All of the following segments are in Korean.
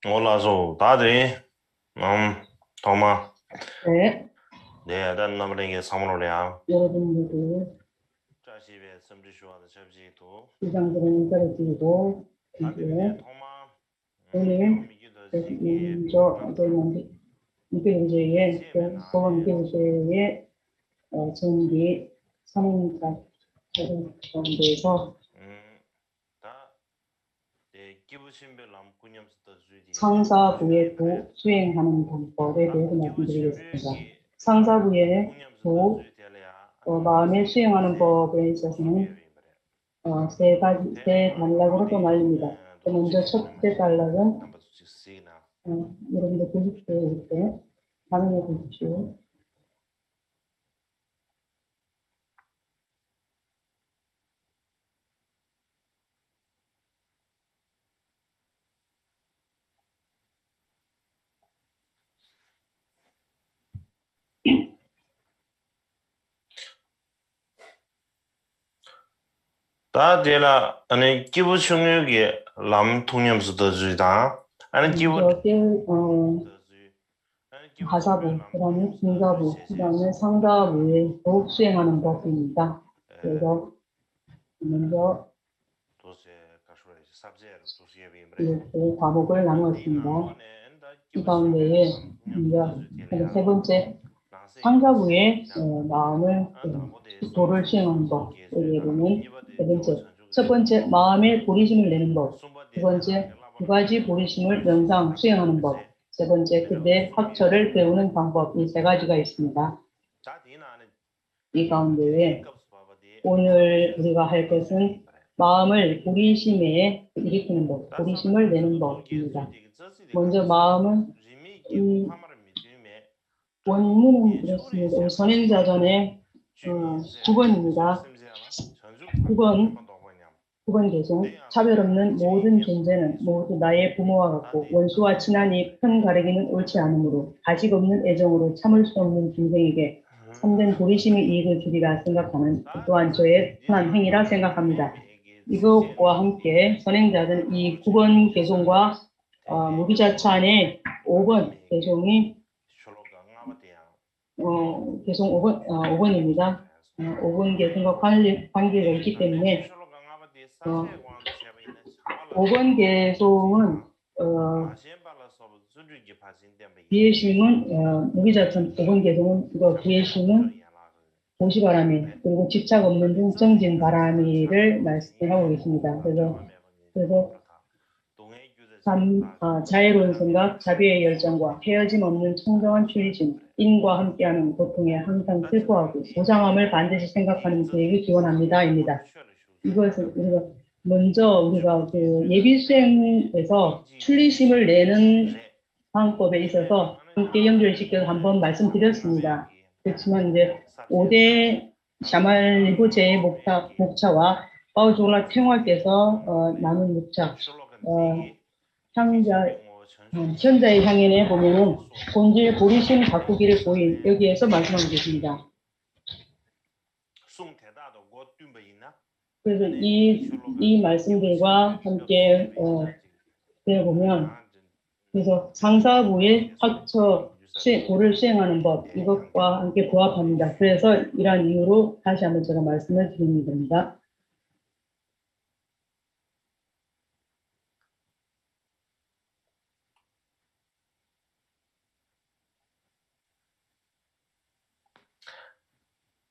올라서 다들 도마 네, 네, 난 남에게 사물로야. 여러분 모두 자시베 섬지슈와의 접지도 시장들은 떨어지고 다들 이제 도마 오늘 경미기도 지기 먼저 저희 무교제의 보건교제의 전기 선행자 가운데서 다 기부신별 남군염스터 주디 상사부의 부 수행하는 방법에 대해서 말씀드리겠습니다. 상사부의 부 마음의 수행하는 법에 있어서는 세 단락으로 또 나뉩니다. 먼저 첫째 단락은 여러분들 보십시오. 이렇게 화면에 보십시오. 다들라 아니 기부신경이 남통염스터 주디다 아니 기부 하사부, 그 다음에 중사부, 그 다음에 상사부에 더욱 수행하는 법입니다. 그래서 먼저 이렇게 과목을 나누었습니다. 이 가운데에 이제 세 번째 상사부의 마음을 도를 수행하는 법. 여기에 보면 세 번째, 첫 번째 마음의 보리심을 내는 법. 두 번째 두 가지 보리심을 명상 수행하는 법. 세 번째 그때 학철을 배우는 방법. 이 세 가지가 있습니다. 이 가운데에 오늘 우리가 할 것은 마음을 보리심에 일으키는 법, 보리심을 내는 법입니다. 먼저 마음은 원문은 이렇습니다. 우리 선행자전의 9번입니다. 9번 개송. 차별 없는 모든 존재는 모두 나의 부모와 같고 원수와 친하니 편 가르기는 옳지 않으므로 가식 없는 애정으로 참을 수 없는 중생에게 참된 보리심의 이익을 주리라 생각하는 또한 저의 선한 행위라 생각합니다. 이것과 함께 선행자는 이 9번 개송과 무비자찬의 5번 개송이 개송 5번입니다. 5번 개송과 관계가 있기 때문에 5번 개송은 비해심은 무비자찬 5번 개송은 비해심은 보시바라미 그리고 집착 없는 등 정진바라미를 말씀하고 계십니다. 그래서 자애로운 생각, 자비의 열정과 헤어짐 없는 청정한 출리심, 인과 함께하는 고통에 항상 슬퍼하고 보상함을 반드시 생각하는 계획을 기원합니다입니다. 이것은 우리가 먼저 그 예비 수행에서 출리심을 내는 방법에 있어서 함께 연결시켜서 한번 말씀드렸습니다. 그렇지만 이제 5대 샤말리부제의 목차와 바오졸라 탱화께서 나눈 목차, 현자의 향연에 보면은 본질 보리심 바꾸기를 보인 여기에서 말씀하고 계십니다. 그래서 이 말씀들과 함께 보면 그래서 상사부의 학처 도를 수행하는 법 이것과 함께 부합합니다. 그래서 이러한 이유로 다시 한번 제가 말씀을 드리는 겁니다.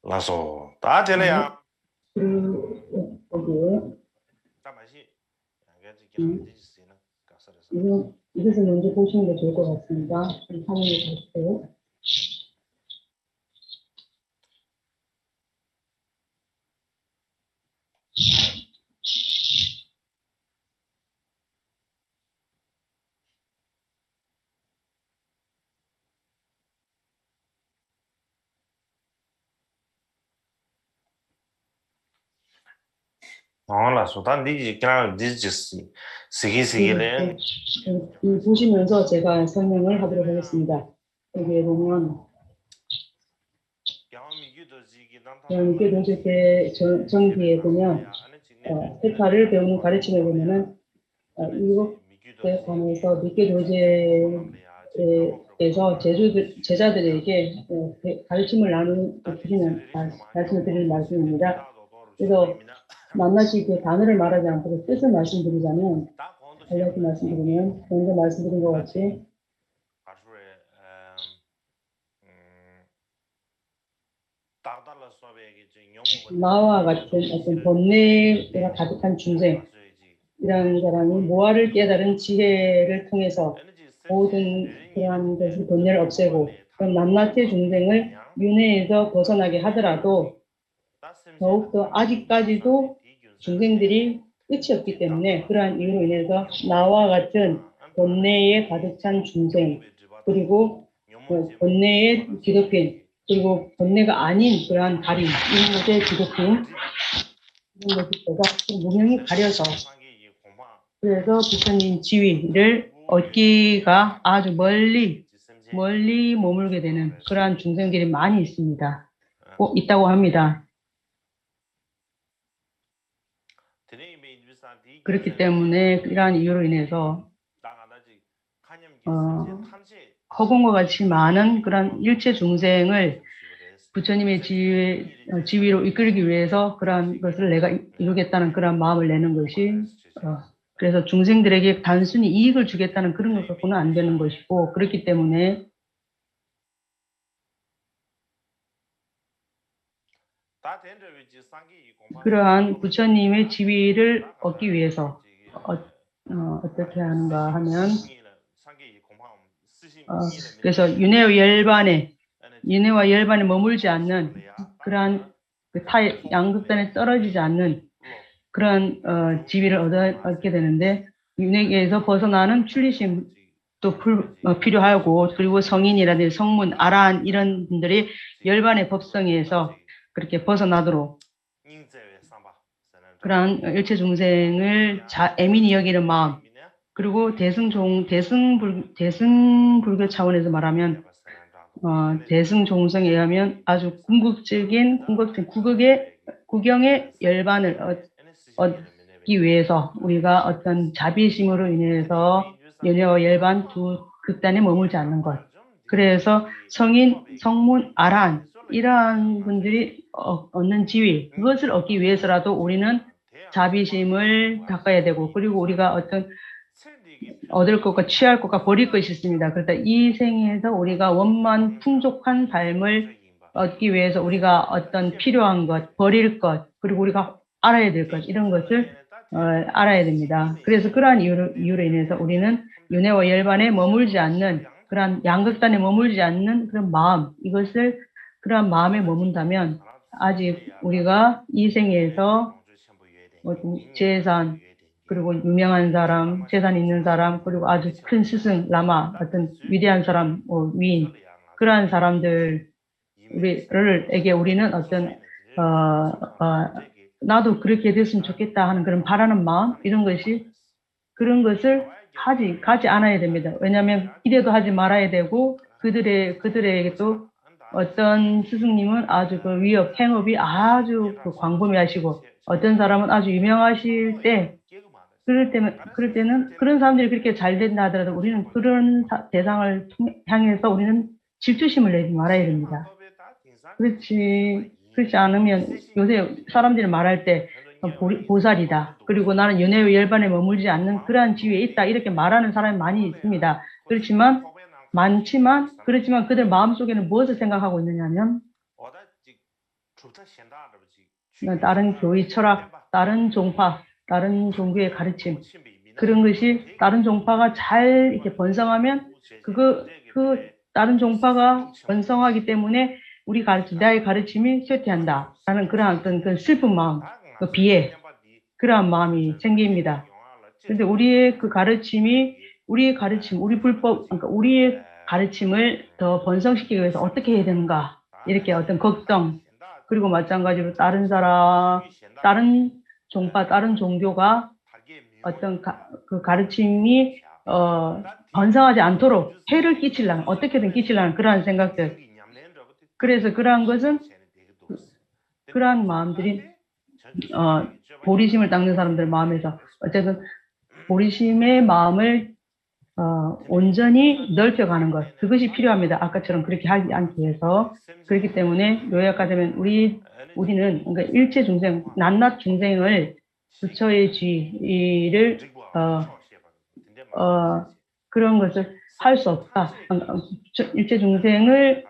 라소 다 되네요. 이것을 먼저 보시는 게 좋을 것 같습니다. 화면을 보세요. 라소 다 그냥 시기시기는 보시면서 제가 설명을 하도록 하겠습니다. 여기에 보면 교도제 정기에 보면 테타를 배우는 가르침에 보면은 관해서 믿게 교제에서 제자들에게 가르침을 드리는 말씀을 드리는 말씀입니다. 그래서 낱낱이 그 단어를 말하지 않고 뜻을 말씀드리자면, 간략히 말씀드리면, 먼저 말씀드린 것 같이 나와 같은 어떤 번뇌가 가득한 중생, 이런 사람이 모아를 깨달은 지혜를 통해서 모든 그러한 것을 번뇌를 없애고 그런 낱낱의 중생을 윤회에서 벗어나게 하더라도 더욱더 아직까지도 중생들이 끝이 없기 때문에 그러한 이유로 인해서 나와 같은 번뇌에 가득 찬 중생, 그리고 번뇌에 뒤덮인, 그리고 번뇌가 아닌 그러한 가림, 이것에 뒤덮인 이런 것들과 무명히 가려서, 그래서 부처님 지위를 얻기가 아주 멀리 머물게 되는 그러한 중생들이 많이 있습니다. 있다고 합니다. 그렇기 때문에 이러한 이유로 인해서 허공과 같이 많은 그런 일체 중생을 부처님의 지위로 이끌기 위해서 그러한 것을 내가 이루겠다는 그런 마음을 내는 것이, 그래서 중생들에게 단순히 이익을 주겠다는 그런 것 갖고는 안 되는 것이고, 그렇기 때문에 그러한 부처님의 지위를 얻기 위해서 어떻게 하는가 하면, 그래서 윤회와 열반에 머물지 않는 그러한 양극단에 떨어지지 않는 그런 지위를 얻게 되는데, 윤회에서 벗어나는 출리심도 필요하고, 그리고 성인이라든지 성문, 아라한 이런 분들이 열반의 법성에서 그렇게 벗어나도록 그러한 일체 중생을 애민히 여기는 마음, 그리고 대승불교 차원에서 말하면 대승종성에 의하면 아주 궁극적인 구경의 열반을 얻기 위해서 우리가 어떤 자비심으로 인해서 연회와 열반 두 극단에 머물지 않는 것. 그래서 성인, 성문, 아란 이러한 분들이 얻는 지위, 그것을 얻기 위해서라도 우리는 자비심을 닦아야 되고, 그리고 우리가 어떤 얻을 것과 취할 것과 버릴 것이 있습니다. 그러니까 이 생에서 우리가 원만 풍족한 삶을 얻기 위해서 우리가 어떤 필요한 것, 버릴 것, 그리고 우리가 알아야 될 것, 이런 것을 알아야 됩니다. 그래서 그러한 이유로 인해서 우리는 윤회와 열반에 머물지 않는, 그러한 양극단에 머물지 않는 그런 마음, 그러한 마음에 머문다면 아직 우리가 이 생에서 재산, 그리고 유명한 사람, 재산 있는 사람, 그리고 아주 큰 스승, 라마, 어떤 위대한 사람, 위인, 그러한 사람들에게 우리는 어떤 나도 그렇게 됐으면 좋겠다 하는 그런 바라는 마음, 그런 것을 가지 않아야 됩니다. 왜냐하면 기대도 하지 말아야 되고, 그들에게 또 어떤 스승님은 아주 그 행업이 아주 광범위하시고, 어떤 사람은 아주 유명하실 때, 그럴 때는 그런 사람들이 그렇게 잘 된다 하더라도 우리는 그런 대상을 향해서 우리는 질투심을 내지 말아야 됩니다. 그렇지 않으면 요새 사람들이 말할 때 보살이다. 그리고 나는 윤회와 열반에 머물지 않는 그러한 지위에 있다. 이렇게 말하는 사람이 많이 있습니다. 그렇지만 그들 마음속에는 무엇을 생각하고 있느냐면 다른 교의 철학, 다른 종파, 다른 종교의 가르침, 그런 것이 다른 종파가 잘 이렇게 번성하면 다른 종파가 번성하기 때문에 나의 가르침이 쇠퇴한다 라는 그런 어떤 그 슬픈 마음, 그 비애, 그러한 마음이 생깁니다. 그런데 우리의 불법, 그러니까 우리의 가르침을 더 번성시키기 위해서 어떻게 해야 되는가, 이렇게 어떤 걱정, 그리고 마찬가지로 다른 종파, 다른 종교가 어떤 그 가르침이 번성하지 않도록 해를 끼치려는, 어떻게든 끼치려는 그러한 생각들. 그래서 그러한 마음들이 보리심을 닦는 사람들 마음에서 어쨌든 보리심의 마음을 온전히 넓혀가는 것, 그것이 필요합니다. 아까처럼 그렇게 하지 않기 위해서. 그렇기 때문에 요약하자면 우리는 그러니까 일체 중생, 낱낱 중생을 부처의 지위를 그런 것을 할 수 없다. 일체 중생을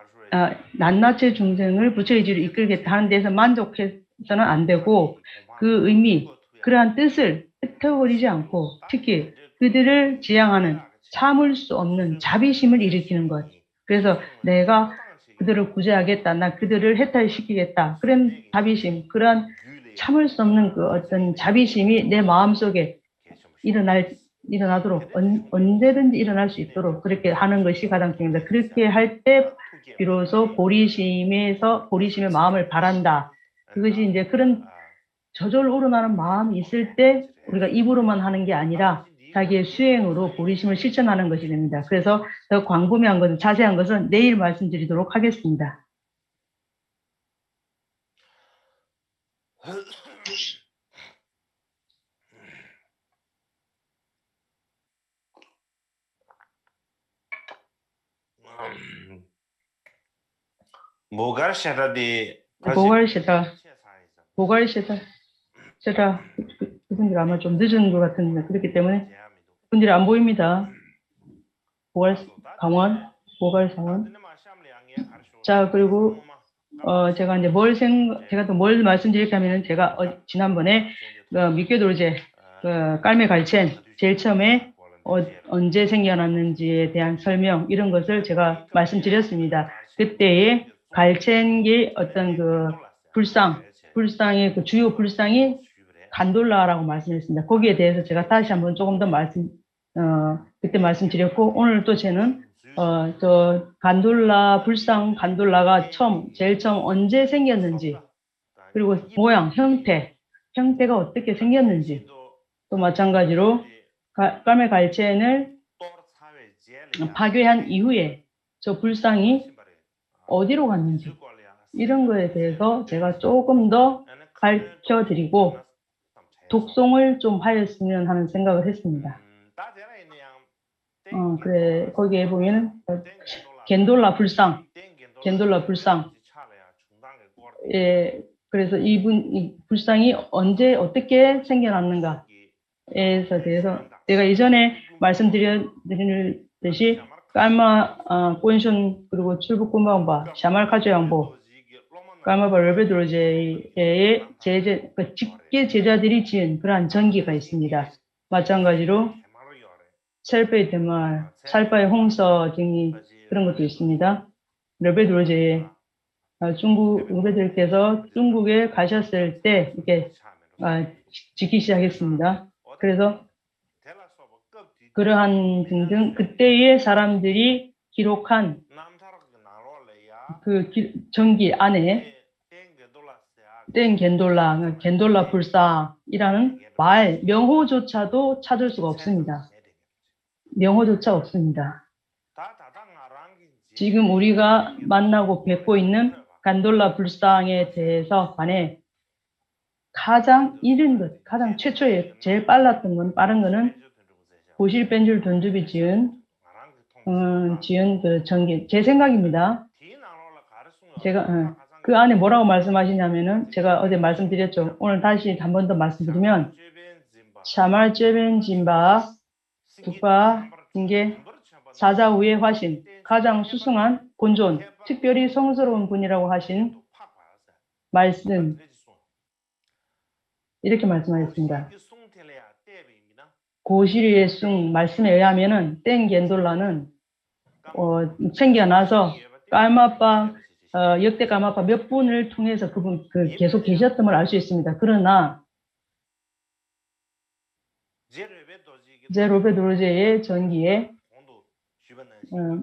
낱낱의 중생을 부처의 지위로 이끌겠다 하는 데서 만족해서는 안 되고 그 의미, 그러한 뜻을 흩어버리지 않고 특히 그들을 지향하는 참을 수 없는 자비심을 일으키는 것. 그래서 내가 그들을 구제하겠다, 나 그들을 해탈시키겠다. 그런 자비심, 그러한 참을 수 없는 그 어떤 자비심이 내 마음속에 일어나도록 언제든지 일어날 수 있도록 그렇게 하는 것이 가장 중요합니다. 그렇게 할 때 비로소 보리심의 마음을 바란다. 그것이 이제 그런 저절로 우러나는 마음이 있을 때 우리가 입으로만 하는 게 아니라 자기의 수행으로 보리심을 실천하는 것이 됩니다. 그래서 더 광범위한 것은 자세한 것은 내일 말씀드리도록 하겠습니다. 제가 그분들 아마 좀 늦은 것 같은데 그렇기 때문에 그분들이 안 보입니다. 보갈상원. 자, 그리고 제가 이제 제가 또 뭘 말씀드릴까 하면은 제가 지난번에 미껴돌제 깔메 갈첸 제일 처음에 언제 생겨났는지에 대한 설명 이런 것을 제가 말씀드렸습니다. 그때의 갈첸기 어떤 그 불상의 그 주요 불상이 간돌라라고 말씀했습니다. 거기에 대해서 제가 다시 한번 조금 더 그때 말씀드렸고 오늘 또 저는 저 간돌라가 제일 처음 언제 생겼는지 그리고 모양, 형태가 어떻게 생겼는지 또 마찬가지로 깔메 갈첸을 파괴한 이후에 저 불상이 어디로 갔는지 이런 거에 대해서 제가 조금 더 밝혀드리고 독송을 좀 하였으면 하는 생각을 했습니다. 그래 거기에 보면은 겐돌라 불상 그래서 이 불상이 언제 어떻게 생겨났는가에 대해서 제가 이전에 말씀드렸듯이 깔마 꼰슌 그리고 출북군방바 샤말카조 양보 깔마바 르베드로제의 직계 제자들이 지은 그러한 전기가 있습니다. 마찬가지로 셀페이 대말, 살파의 홍서 등이 그런 것도 있습니다. 르베드로제의 르베드로께서 중국에 가셨을 때 이렇게 짓기 시작했습니다. 그래서 그러한 등등 그때의 사람들이 기록한 그 전기 안에 겐돌라 불상이라는 명호조차도 찾을 수가 없습니다. 명호조차 없습니다. 지금 우리가 만나고 뵙고 있는 간돌라 불상에 대해서 관해 가장 이른 것, 가장 최초에 제일 빠른 거는 고실 벤줄 돈주비 지은 그 전기, 제 생각입니다. 제가 그 안에 뭐라고 말씀하시냐면은 제가 어제 말씀드렸죠. 오늘 다시 한 번 더 말씀드리면 샤말 쯔벤 진바 북바 징계 사자우의 화신 가장 수승한 본존 특별히 성스러운 분이라고 하신 말씀 이렇게 말씀하셨습니다. 고시리의 숭 말씀에 의하면은 땡 겐돌라는 생겨나서 깔마빠 역대 깔마빠 몇 분을 통해서 그분 계속 계셨음을 알 수 있습니다. 그러나 제로베도르제의 전기에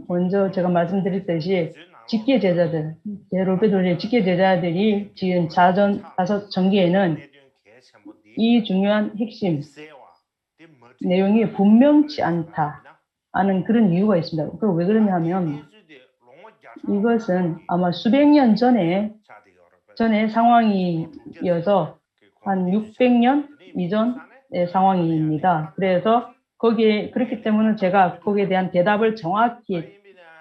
먼저 제가 말씀드렸듯이 직계 제자들, 제로베도르제 직계 제자들이 지은 다섯 전기에는 이 중요한 핵심 내용이 분명치 않다 하는 그런 이유가 있습니다. 그럼 왜 그러냐면 이것은 아마 수백 년 전에 상황이어서 한 600년 이전 상황입니다. 그래서 거기에 그렇기 때문에 제가 거기에 대한 대답을 정확히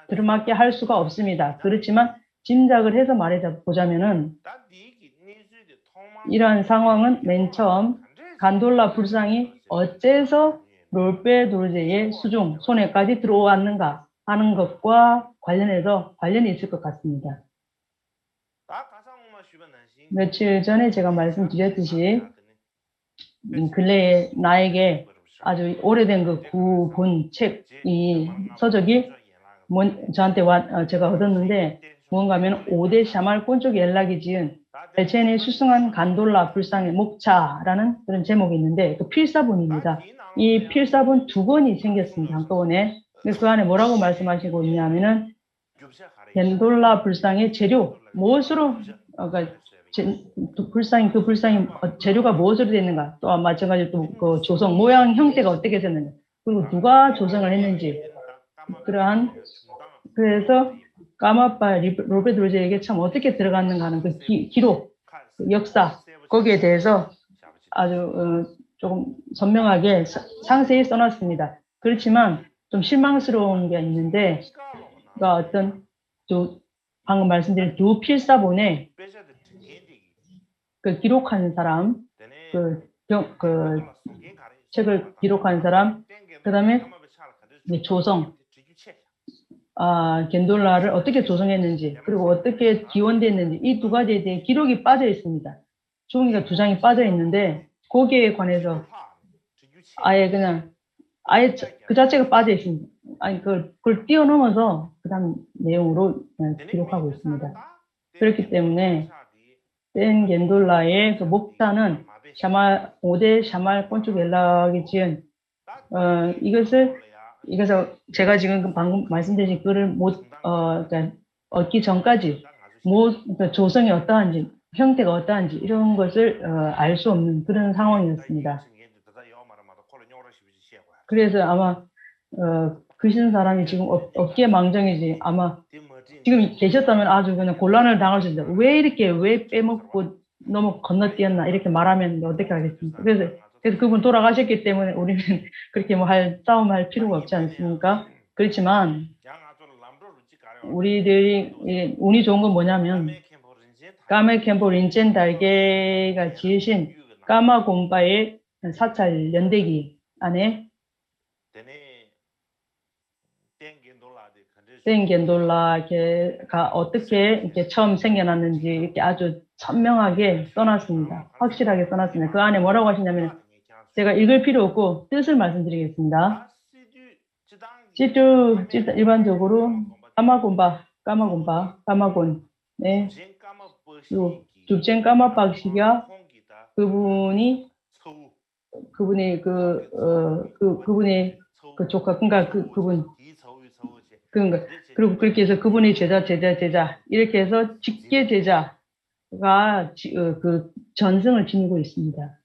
들어맞게 할 수가 없습니다. 그렇지만 짐작을 해서 말해 보자면은 이러한 상황은 맨 처음 간돌라 불상이 어째서 롤베 도르제의 수중 손에까지 들어왔는가 하는 것과 관련해서 관련이 있을 것 같습니다. 며칠 전에 제가 말씀드렸듯이 근래에 나에게 아주 오래된 그 구본 책, 이 서적이 저한테 제가 얻었는데 뭔가 하면 5대 샤말 꼰쪽 연락이 지은 벨첸의 수승한 간돌라 불상의 목차라는 그런 제목이 있는데 그 필사본입니다. 이 필사본 2권이 생겼습니다. 한꺼번에. 그 안에 뭐라고 말씀하시고 있냐면은 간돌라 불상의 재료, 무엇으로 그러니까 그 불상이 재료가 무엇으로 됐는가, 또 마찬가지로 또 그 조성 모양 형태가 어떻게 됐는가, 그리고 누가 조성을 했는지, 그러한 그래서 까마빠 롤베 도르제에게 참 어떻게 들어갔는가 하는 그 기록, 그 역사, 거기에 대해서 아주 조금 선명하게 상세히 써놨습니다. 그렇지만 좀 실망스러운 게 있는데, 그러니까 어떤 방금 말씀드린 두 필사본에 그 기록한 사람, 그 책을 기록한 사람, 그 다음에 조성, 겐돌라를 어떻게 조성했는지, 그리고 어떻게 기원됐는지, 이 2가지에 대해 기록이 빠져 있습니다. 종이가 2장이 빠져 있는데, 거기에 관해서 아예 그 자체가 빠져 있습니다. 아니, 그걸 뛰어넘어서 그 다음 내용으로 기록하고 있습니다. 그렇기 때문에, 땐 겐돌라의 그 목타는 5대 샤말 꼰쪽 연락이 지은, 이것을 제가 지금 방금 말씀드린 글을 그러니까 얻기 전까지 그러니까 조성이 어떠한지, 형태가 어떠한지 이런 것을 알 수 없는 그런 상황이었습니다. 그래서 아마 그신 사람이 지금 어깨망정이지, 아마 지금 계셨다면 아주 그냥 곤란을 당할 수 있는데 왜 빼먹고 너무 건너뛰었나 이렇게 말하면 어떻게 하겠습니까? 그래서 그분 돌아가셨기 때문에 우리는 그렇게 싸움할 필요가 없지 않습니까? 그렇지만 우리들이 운이 좋은 건 뭐냐면 까메 캠보 린첸 달게가 지으신 까마 곰바의 사찰 연대기 안에 땡겐돌라가 어떻게 이렇게 처음 생겨났는지 이렇게 아주 선명하게 써놨습니다. 확실하게 써놨습니다. 그 안에 뭐라고 하시냐면, 제가 읽을 필요 없고 뜻을 말씀드리겠습니다. 일반적으로 까마곤, 네, 죽젠 까마박시가 그분이 그분의 그 조카, 그러니까 그리고 그렇게 해서 그분의 제자 이렇게 해서 직계 제자가 그 전승을 지니고 있습니다.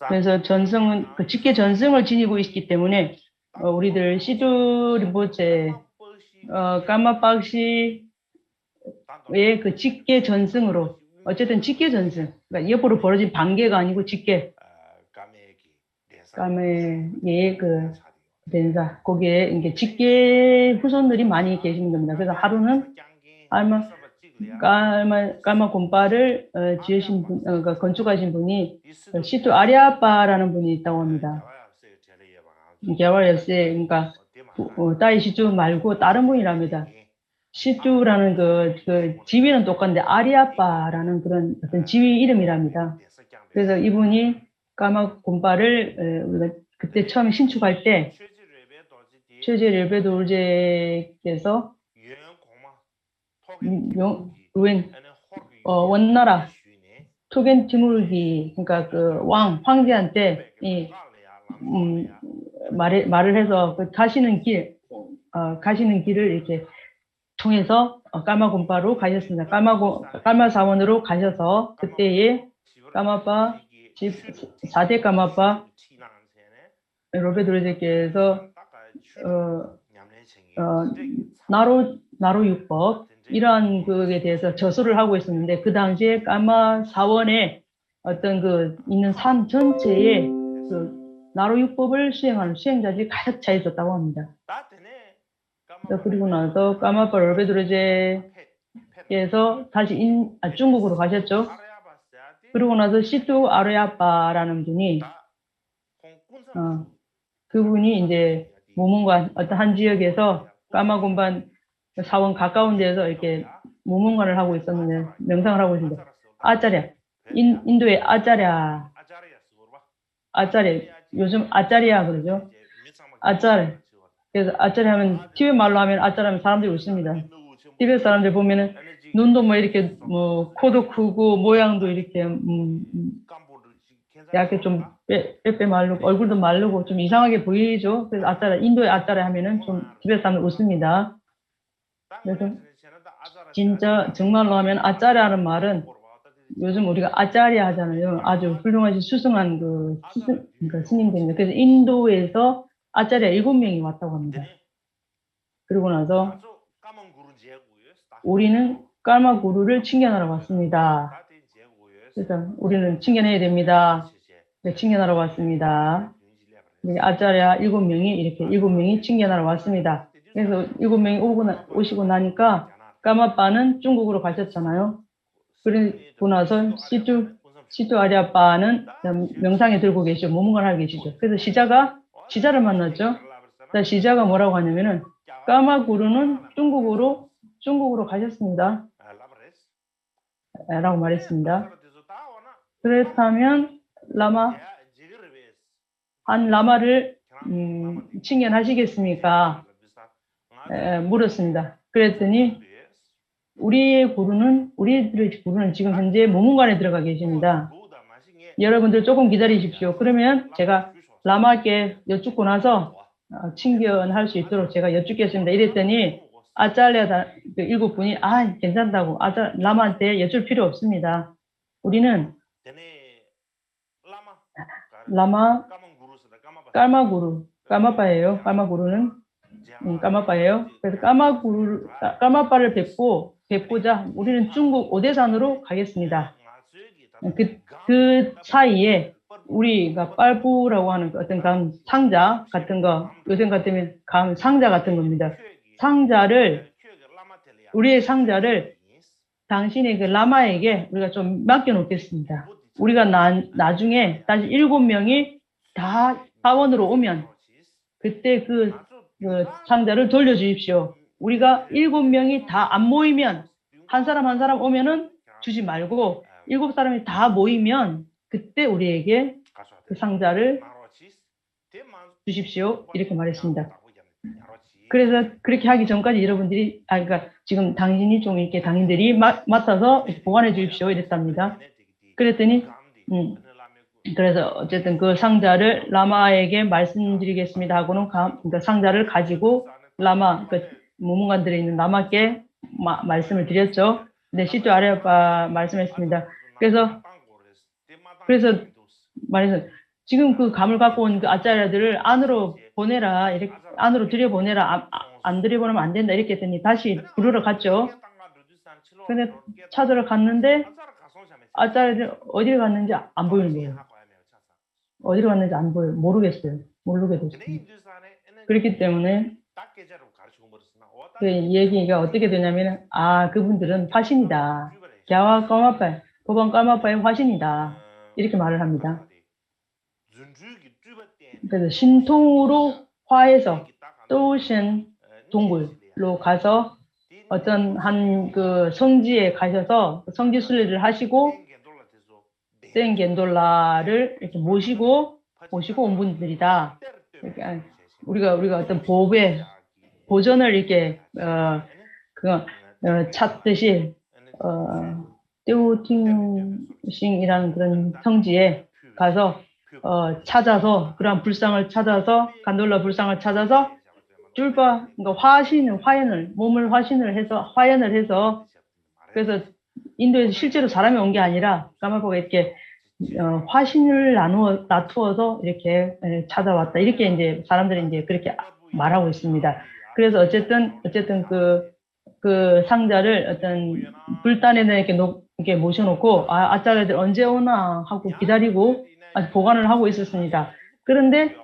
그래서 그 직계 전승을 지니고 있기 때문에 우리들 시두 림보체 까마박시의 그 직계 전승으로, 어쨌든 직계 전승, 그러니까 옆으로 벌어진 반계가 아니고 직계, 까메의 그 densa, 거기에 이게 직계 후손들이 많이 계시는 겁니다. 그래서 하루는 까마 곰바를 지으신 분, 그러니까 건축하신 분이 시투 아리아빠라는 분이 있다고 합니다. 개와였어요. 그러니까 따이 시투 말고 다른 분이랍니다. 시투라는 그 지위는 똑같은데 아리아빠라는 그런 어떤 지위 이름이랍니다. 그래서 이분이 까마 곰바를 우리가 그때 처음 신축할 때 최재 릴베도르제께서 원나라 토겐 티무르기, 그러니까 그 황제한테 말을 해서 그 가시는 길을 이렇게 통해서 까마곰바로 가셨습니다. 까마 사원으로 가셔서 그때에 까마빠 4대 까마빠 롤베도르제께서 나로 율법, 이러한 그에 대해서 저술을 하고 있었는데 그 당시에 까마 사원에 어떤 그 있는 삶 전체에 그 나로육법을 수행하는 수행자들이 가득 차 있었다고 합니다. 그리고 나서 까마파 르베드로제에서 다시 중국으로 가셨죠. 그러고 나서 시투 아르야빠라는 분이 그분이 이제 모문관 어떤 한 지역에서 까마군반 사원 가까운 데서 이렇게 모문관을 하고 있었는데 명상을 하고 있는데 아짜랴 인도의 아짜랴 요즘 아짜리아 그러죠. 아짜르. 그래서 아짜리 하면 티베트 말로 하면 아짜리 하면 사람들이 웃습니다. 티베트 사람들 보면은 눈도 뭐 이렇게 뭐 코도 크고 모양도 이렇게 약간 좀 빼빼 마르고 얼굴도 마르고 좀 이상하게 보이죠. 그래서 아짜리 인도의 아짜리 하면은 좀 티베트 사람들 웃습니다. 그래서 진짜 정말로 하면 아짜리하는 말은 요즘 우리가 아짜리아 하잖아요. 아주 훌륭하신 수승한 그러니까 스님들입니다. 그래서 인도에서 아짜리아 7명이 왔다고 합니다. 그리고 나서 우리는 까마 구루를 칭견하러 왔습니다. 그래서 우리는 칭견해야 됩니다. 네, 칭견하러 왔습니다. 아짜리아 7명이 이렇게 7명이 칭견하러 왔습니다. 그래서 7명이 오시고 나니까 까마빠는 중국으로 가셨잖아요. 그리고 나서 시투 아리아빠는 명상에 들고 계시죠. 모문관 하고 계시죠. 그래서 시자를 만났죠. 시자가 뭐라고 하냐면은 까마구루는 중국으로 가셨습니다. 라고 말했습니다. 그렇다면 한 라마를 칭견하시겠습니까? 물었습니다. 그랬더니 우리들의 구루는 지금 현재 모문관에 들어가 계십니다. 여러분들 조금 기다리십시오. 그러면 제가 라마께 여쭙고 나서 칭견할 수 있도록 제가 여쭙겠습니다. 이랬더니 아짤레아 7분이 괜찮다고 라마한테 여쭐 필요 없습니다. 우리는 라마 까마빠예요. 까마구루는 까마빠예요. 그래서 까마빠를 뵙고자 우리는 중국 오대산으로 가겠습니다. 그 사이에 우리가 빨부라고 하는 어떤 상자 같은 거, 요즘 같으면 상자 같은 겁니다. 우리의 상자를 당신의 그 라마에게 우리가 좀 맡겨놓겠습니다. 우리가 나중에 다시 7명이 다 사원으로 오면 그때 그 상자를 돌려주십시오. 우리가 7명이 다 안 모이면 한 사람 오면은 주지 말고 7사람이 다 모이면 그때 우리에게 그 상자를 주십시오. 이렇게 말했습니다. 그래서 그렇게 하기 전까지 여러분들이 그러니까 지금 당신이 좀 이렇게 당인들이 맡아서 보관해 주십시오. 이랬답니다. 그랬더니 그래서 어쨌든 그 상자를 라마에게 말씀드리겠습니다 하고는 그러니까 상자를 가지고 라마 그 모문관들에 있는 라마께 말씀을 드렸죠. 네, 시투 아레아빠 말씀했습니다. 그래서 말해서 지금 그 감을 갖고 온 그 아짜리아들을 안으로 보내라, 이렇게 안으로 들여보내라, 안 들여보내면 안 된다 이렇게 했더니 다시 부르러 갔죠. 근데 찾으러 갔는데 아짜리아들 어디를 갔는지 안 보이는 거예요. 어디로 갔는지 안 보여요. 모르겠어요. 모르게 됐습니다. 그렇기 때문에 그 얘기가 어떻게 되냐면 그분들은 화신이다. 갸와 까마빠, 법원 까마빠의 화신이다. 이렇게 말을 합니다. 그래서 신통으로 화해서 또신 동굴로 가서 어떤 한 그 성지에 가셔서 성지 순례를 하시고 땡겐돌라를 이렇게 모시고 온 분들이다. 우리가 어떤 보전을 이렇게 찾듯이 띠우팅싱이라는 그런 성지에 가서 찾아서 그런 불상을 찾아서 간돌라 불상을 찾아서 그러니까 화연을 해서 그래서 인도에서 실제로 사람이 온 게 아니라 까마포가 이렇게 화신을 놔두어서 이렇게 찾아왔다. 이렇게 이제 사람들이 이제 그렇게 말하고 있습니다. 그래서 어쨌든 그 그 상자를 어떤 불단에 이렇게 모셔놓고 아짜라들 언제 오나 하고 기다리고 아직 보관을 하고 있었습니다. 그런데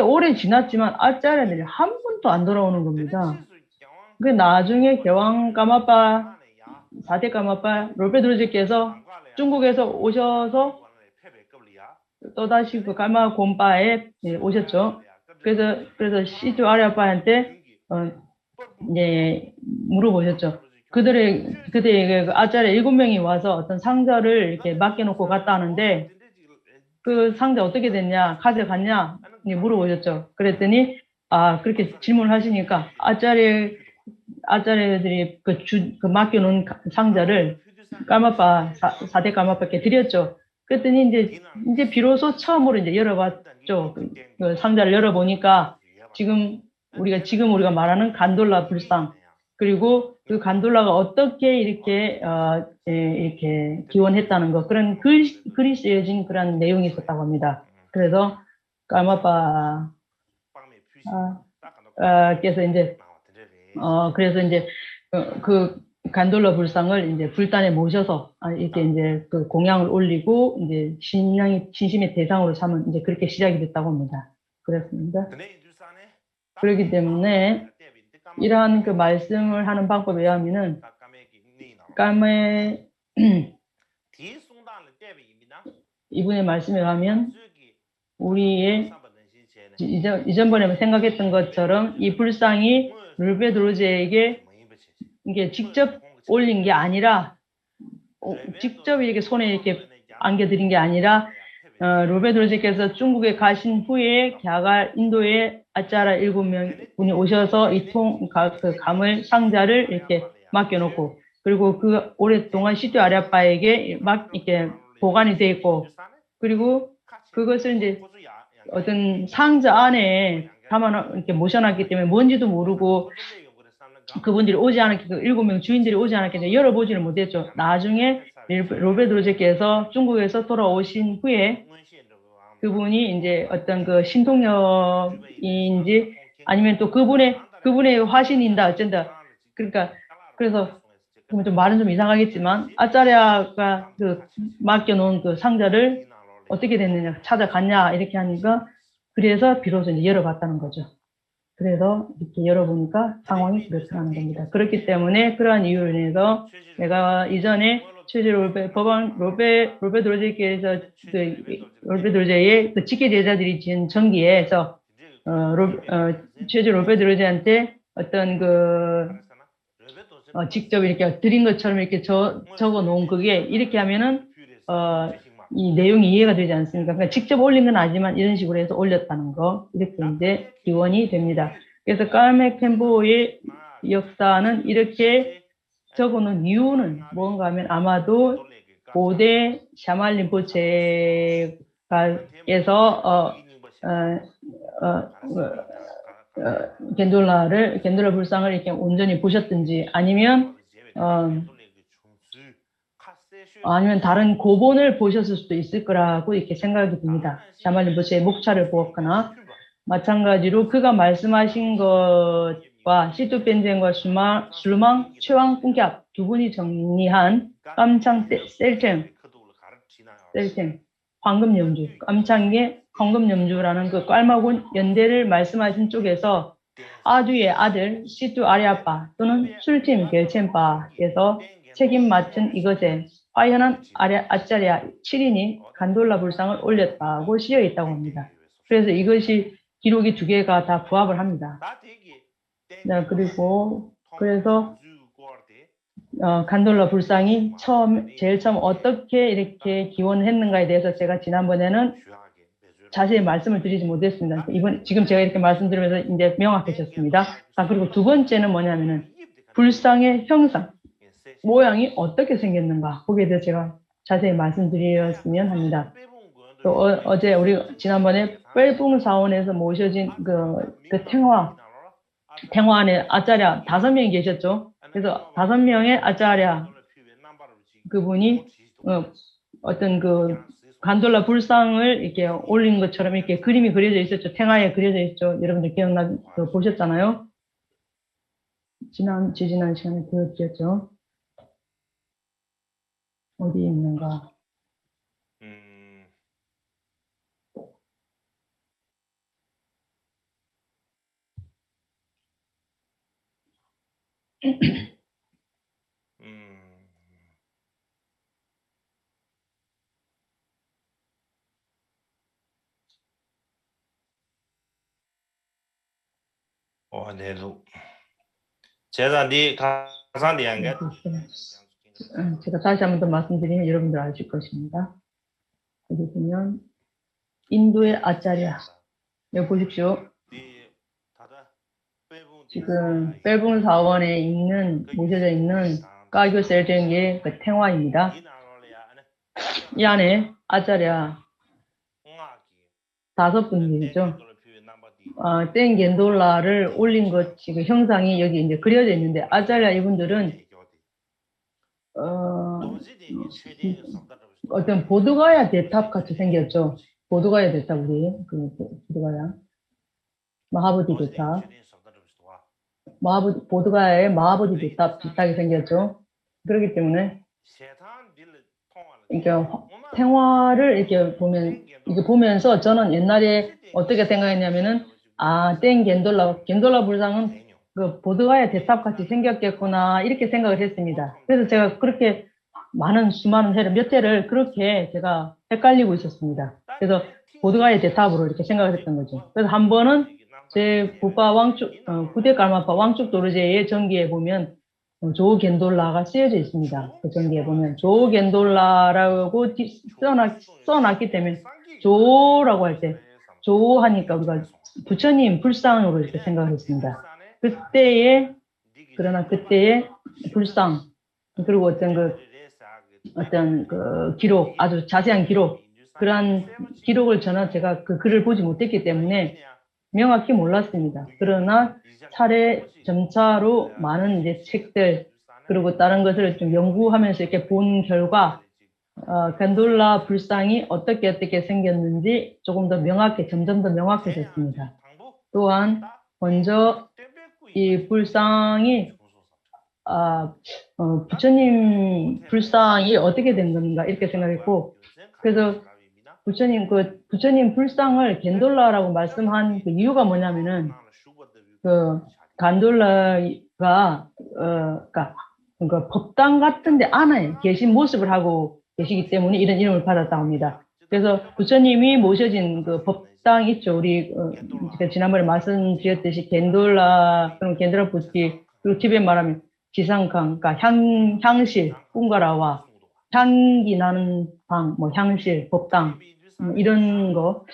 오래 지났지만 아짜라들이 한 번도 안 돌아오는 겁니다. 그 나중에 개왕 까마빠 4대 까마빠 롤베드로지께서 중국에서 오셔서 또다시 그 까마 곰바에 오셨죠. 그래서 시주 아리아빠한테 이제 물어보셨죠. 그들의 그 아짜레 7명이 와서 어떤 상자를 이렇게 맡겨놓고 갔다 하는데 그 상자 어떻게 됐냐, 가져갔냐 물어보셨죠. 그랬더니 그렇게 질문을 하시니까 아짜레들이 그 맡겨놓은 상자를 까마빠 4대 까마빠께 드렸죠. 그랬더니 이제 비로소 처음으로 이제 열어봤죠. 그 상자를 열어보니까 지금 우리가 말하는 간돌라 불상, 그리고 그 간돌라가 어떻게 이렇게 기원했다는 거, 그런 글이 쓰여진 그런 내용이 있었다고 합니다. 그래서 까마빠 께서 이제 그래서 이제 그 간돌라 불상을 이제 불단에 모셔서 이렇게 이제 그 공양을 올리고 이제 신심의 대상으로 삼은 이제 그렇게 시작이 됐다고 합니다. 그렇습니다. 그렇기 때문에 이러한 그 말씀을 하는 방법에 의하면은 까메 이분의 말씀에 의하면 우리의 이전번에 생각했던 것처럼 이 불상이 룰베드로제에게 이게 직접 올린 게 아니라 직접 이렇게 손에 이렇게 안겨드린 게 아니라 룰베드로제께서 중국에 가신 후에 갸가 인도에 아짜라 7명 분이 오셔서 그 감을 상자를 이렇게 맡겨놓고 그리고 그 오랫동안 시드 아랴빠에게 막 이렇게 보관이 돼 있고 그리고 그것을 이제 어떤 상자 안에 이렇게 모셔놨기 때문에 뭔지도 모르고 그분들이 오지 않았기, 그 7명 주인들이 오지 않았기 때문에 열어보지를 못했죠. 나중에 롤베드로제께서 중국에서 돌아오신 후에 그분이 이제 어떤 그 신통력인지 아니면 또 그분의 화신인다 어쩐다. 그러니까 그래서 좀 말은 좀 이상하겠지만 아짜랴가 그 맡겨놓은 그 상자를 어떻게 됐느냐 찾아갔냐 이렇게 하니까 그래서 비로소 이제 열어봤다는 거죠. 그래서 이렇게 열어보니까 상황이 그렇다는 겁니다. 그렇기 때문에 그러한 이유로 인해서 내가 이전에 최재 롤베드로제께서 롤베드로제의 그 직계 제자들이 지은 전기에서 최재 롤베드로제한테 어떤 직접 이렇게 드린 것처럼 이렇게 적어 놓은 그게 이렇게 하면은 이 내용이 이해가 되지 않습니까? 그러니까 직접 올린 건 아니지만 이런 식으로 해서 올렸다는 거 이렇게 이제 기원이 됩니다. 그래서 까메 캠보의 역사는 이렇게 적어놓은 이유는 뭔가 하면 아마도 고대 샤말린포체에서 겐돌라 불상을 이렇게 온전히 보셨든지 아니면 다른 고본을 보셨을 수도 있을 거라고 이렇게 생각이 듭니다. 샤말린포체의 목차를 보았거나 마찬가지로 그가 말씀하신 것과 시투벤젠과 술망 최왕 뿡갑 두 분이 정리한 깜창 셀탱 황금염주 깜창의 황금염주라는 그 깔마곤 연대를 말씀하신 쪽에서 아두의 아들 시투 아리아빠 또는 술팀 겔첸바에서 책임 맡은 이것에 화연한 아짜리아 7인이 간돌라 불상을 올렸다고 쓰여 있다고 합니다. 그래서 이것이 기록이 두 개가 다 부합을 합니다. 그리고 그래서 간돌라 불상이 제일 처음 어떻게 이렇게 기원했는가에 대해서 제가 지난번에는 자세히 말씀을 드리지 못했습니다. 지금 제가 이렇게 말씀드리면서 이제 명확해졌습니다. 그리고 두 번째는 뭐냐면은 불상의 형상, 모양이 어떻게 생겼는가 거기에 대해서 제가 자세히 말씀드렸으면 합니다. 또 어제 우리 지난번에 뺄붕 사원에서 모셔진 그 탱화 안에 아짜랴 5명이 계셨죠. 그래서 5명의 아짜랴 그분이 어떤 그 간돌라 불상을 이렇게 올린 것처럼 이렇게 그림이 그려져 있었죠. 탱화에 그려져 있죠. 여러분들 보셨잖아요. 지지난 시간에 보여드렸죠. 어디에 있는가? 네, 제가 가산리한 게 제가 다시 한 번 더 말씀드리면 여러분들 아실 것입니다. 여기 보면 인도의 아짜랴 여기 보십시오. 지금 벨붕 사원에 있는 모셔져 있는 가교 셀정의 그 탱화입니다. 이 안에 아짜랴 5분이죠. 땡겐돌라를 올린 것 지금 형상이 여기 이제 그려져 있는데 아짜랴 이분들은 어떤 보드가야 대탑 같이 생겼죠. 보드가야 대탑 우리 보드가야 마하보디 대탑 보드가야의 마하보디 대탑 비슷하게 생겼죠. 그렇기 때문에 이렇게 탱화를 이렇게 보면서 저는 옛날에 어떻게 생각했냐면은 겐돌라 불상은 그 보드가야 대탑 같이 생겼겠구나 이렇게 생각을 했습니다. 그래서 제가 그렇게 수많은 해를 몇 해를 그렇게 제가 헷갈리고 있었습니다. 그래서 보드가야 대탑으로 이렇게 생각을 했던 거죠. 그래서 한 번은 제 구대 갈마파 왕축 도르제의 전기에 보면 조 겐돌라가 쓰여져 있습니다. 그 전기에 보면 조 겐돌라라고 써놨기 때문에 조라고 할 때 조 하니까 우리가 부처님 불상으로 이렇게 생각을 했습니다. 그때의 불상 그리고 어떤 그 기록 아주 자세한 기록 그러한 기록을 제가 그 글을 보지 못했기 때문에 명확히 몰랐습니다. 그러나 점차로 많은 이제 책들 그리고 다른 것을 좀 연구하면서 이렇게 본 결과 겐돌라 불상이 어떻게 생겼는지 조금 더 점점 더 명확해졌습니다. 또한 먼저 이 불상이 부처님 불상이 어떻게 된 건가 이렇게 생각했고 그래서 부처님 불상을 겐돌라라고 말씀한 그 이유가 뭐냐면은 그 간돌라가 그러니까 법당 같은데 안에 계신 모습을 하고 계시기 때문에 이런 이름을 받았다고 합니다. 그래서 부처님이 모셔진 그 법당 있죠. 우리 지난번에 말씀드렸듯이 그럼 겐돌라 부티 그리고 티베트 말하면 지상강, 그러니까 향실, 꿈가라와 향기 나는 방, 향실, 법당 이런 거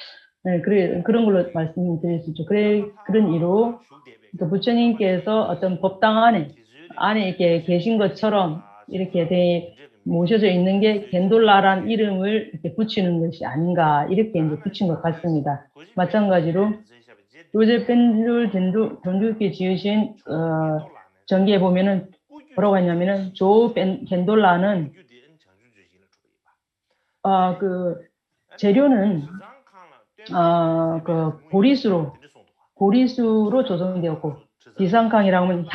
그런 걸로 말씀드릴 수 있죠. 그런 이유로 부처님께서 어떤 법당 안에 이렇게 계신 것처럼 이렇게 모셔져 있는 게 겐돌라란 이름을 이렇게 붙이는 것이 아닌가 이렇게 이제 붙인 것 같습니다. 마찬가지로 요제 펜줄 전주께 지으신 전기에 보면은 뭐라고 했냐면은 겐돌라는 그 재료는 그 보리수로 조성되었고 지상강이라고 하면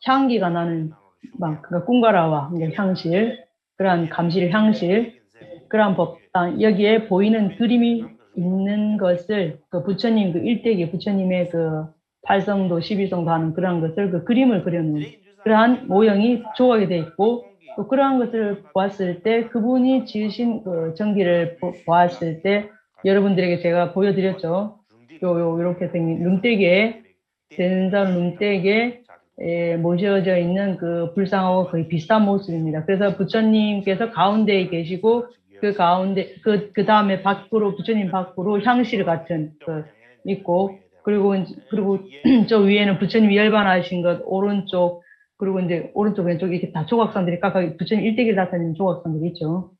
향기가 나는 그러니까 꿈가라와 향실, 그러한 감실 향실, 그러한 법당 여기에 보이는 그림이 있는 것을 그 부처님 일대기 부처님의 그 8성도 11성도 하는 그러한 것을 그 그림을 그려놓은 그러한 모형이 조각이 되어 있고 또 그러한 것을 보았을 때 그분이 지으신 그 전기를 보았을 때 여러분들에게 제가 보여드렸죠. 이렇게 생긴 룸대기에 된산 룸대기에 모셔져 있는 그 불상하고 거의 비슷한 모습입니다. 그래서 부처님께서 가운데에 계시고 그 가운데 그 다음에 부처님 밖으로 향실 같은 있고 그리고 저 위에는 부처님이 열반하신 것 오른쪽 그리고 이제 오른쪽 왼쪽 이렇게 다 조각상들이 각각 부처님 일대기를 나타내는 조각상들이 있죠.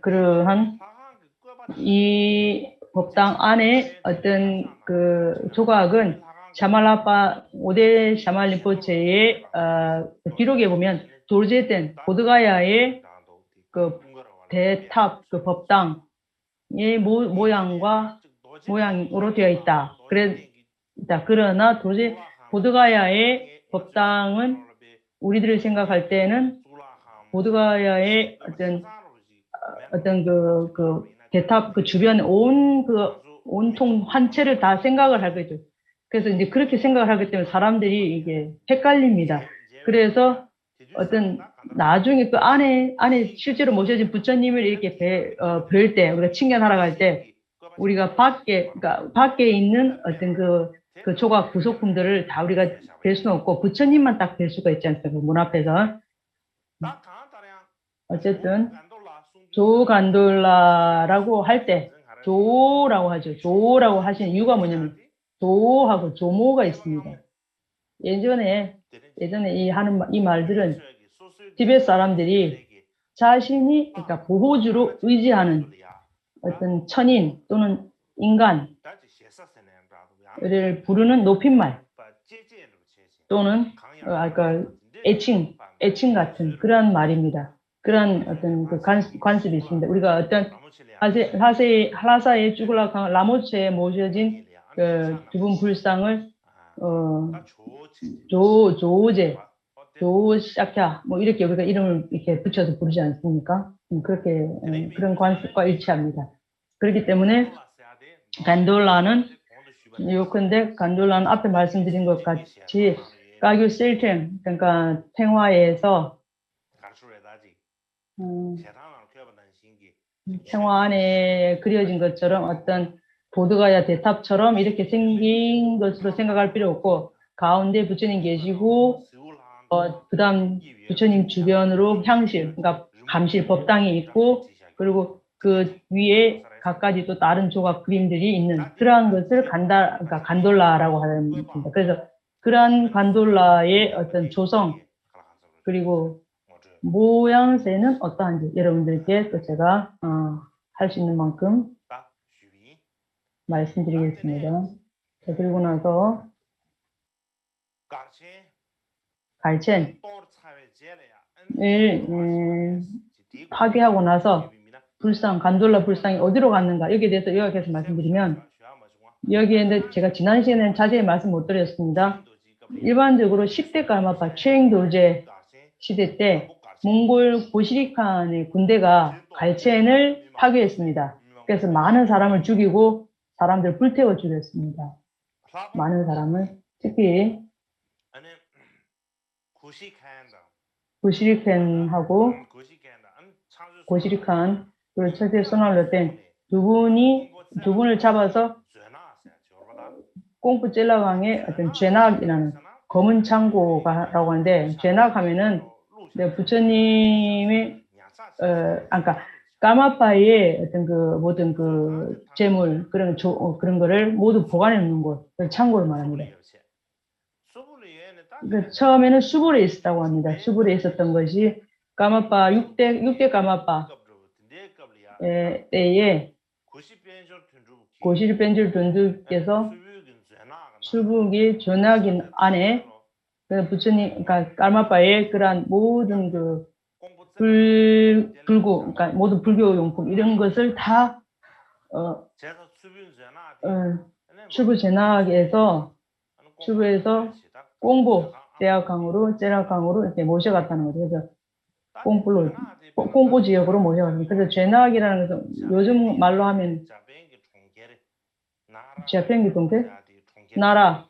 그러한 이 법당 안에 어떤 그 조각은 샤말라파 5대 샤말린포체의 기록에 보면 도르제된 보드가야의 그 대탑 그 법당의 모양으로 되어 있다. 그러나 도저히 보드가야의 법당은 우리들이 생각할 때는 보드가야의 어떤 그 대탑 그 주변 온통 환체를 다 생각을 하겠죠. 그래서 이제 그렇게 생각을 하기 때문에 사람들이 이게 헷갈립니다. 그래서 어떤 나중에 그 안에 실제로 모셔진 부처님을 이렇게 뵐 때, 우리가 칭견하러 갈 때, 우리가 그러니까 밖에 있는 어떤 그 조각 부속품들을 다 우리가 뵐 수는 없고, 부처님만 딱 뵐 수가 있지 않습니까? 문 앞에서. 어쨌든, 조간돌라라고 할 때, 조라고 하죠. 조라고 하시는 이유가 뭐냐면, 조하고 조모가 있습니다. 예전에 이 말들은 티베트 사람들이 자신이 그러니까 보호주로 의지하는 어떤 천인 또는 인간을 부르는 높임말 또는 애칭 같은 그런 말입니다. 그런 어떤 그 관습이 있습니다. 우리가 어떤 하라사의 쭈글라강 라모체에 모셔진 그 두 분 불상을 조오제, 조샤캬 뭐 이렇게 우리가 이름을 이렇게 붙여서 부르지 않습니까? 그렇게 그런 관습과 일치합니다. 그렇기 때문에 간돌라는 요컨대 간돌라는 앞에 말씀드린 것 같이 가규 실템 그러니까 평화에서 평화 안에 그려진 것처럼 어떤 보드가야 대탑처럼 이렇게 생긴 것으로 생각할 필요 없고 가운데 부처님 계시고 그다음 부처님 주변으로 향실 그러니까 감실 법당이 있고 그리고 그 위에 각가지 또 다른 조각 그림들이 있는 그러한 것을 그러니까 간돌라라고 하는 겁니다. 그래서 그러한 간돌라의 어떤 조성 그리고 모양새는 어떠한지 여러분들께 또 제가 할 수 있는 만큼 말씀드리겠습니다. 자, 그리고 나서 갈첸을 파괴하고 나서 간돌라 불상이 어디로 갔는가 여기에 대해서 요약해서 말씀드리면 여기에 제가 지난 시간에는 자세히 말씀 못 드렸습니다. 일반적으로 10대 갈마파 최행도제 시대 때 몽골 고시리칸의 군대가 갈첸을 파괴했습니다. 그래서 많은 사람을 죽이고 사람들 불태워 죽였습니다. 많은 사람을 특히 고시리칸하고 고시리칸 그리고 첫째 소날로된 두 분을 잡아서 꽁푸 젤라강의 어떤 죄낙이라는 검은 창고가라고 하는데 죄낙하면은 부처님의 그러니까 까마파의 어떤 그 모든 그 재물 그런 거를 모두 보관해 놓는 곳, 창고를 말합니다. 처음에는 수불에 있었다고 합니다. 수불에 있었던 것이 까마파 6대 까마파 때에 고시르벤줄 돈주께서 수북이 전하긴 안에 부처님, 그러니까 까마파의 그러한 모든 그 그러니까 모든 불교 용품 이런 것을 다 추부에서 꽁보 제락강으로 이렇게 모셔갔다는 거죠. 그래서 꽁보 지역으로 모셔갔습니다. 그래서 죄낙이라는 것은 요즘 말로 하면 자팽기 동태 나라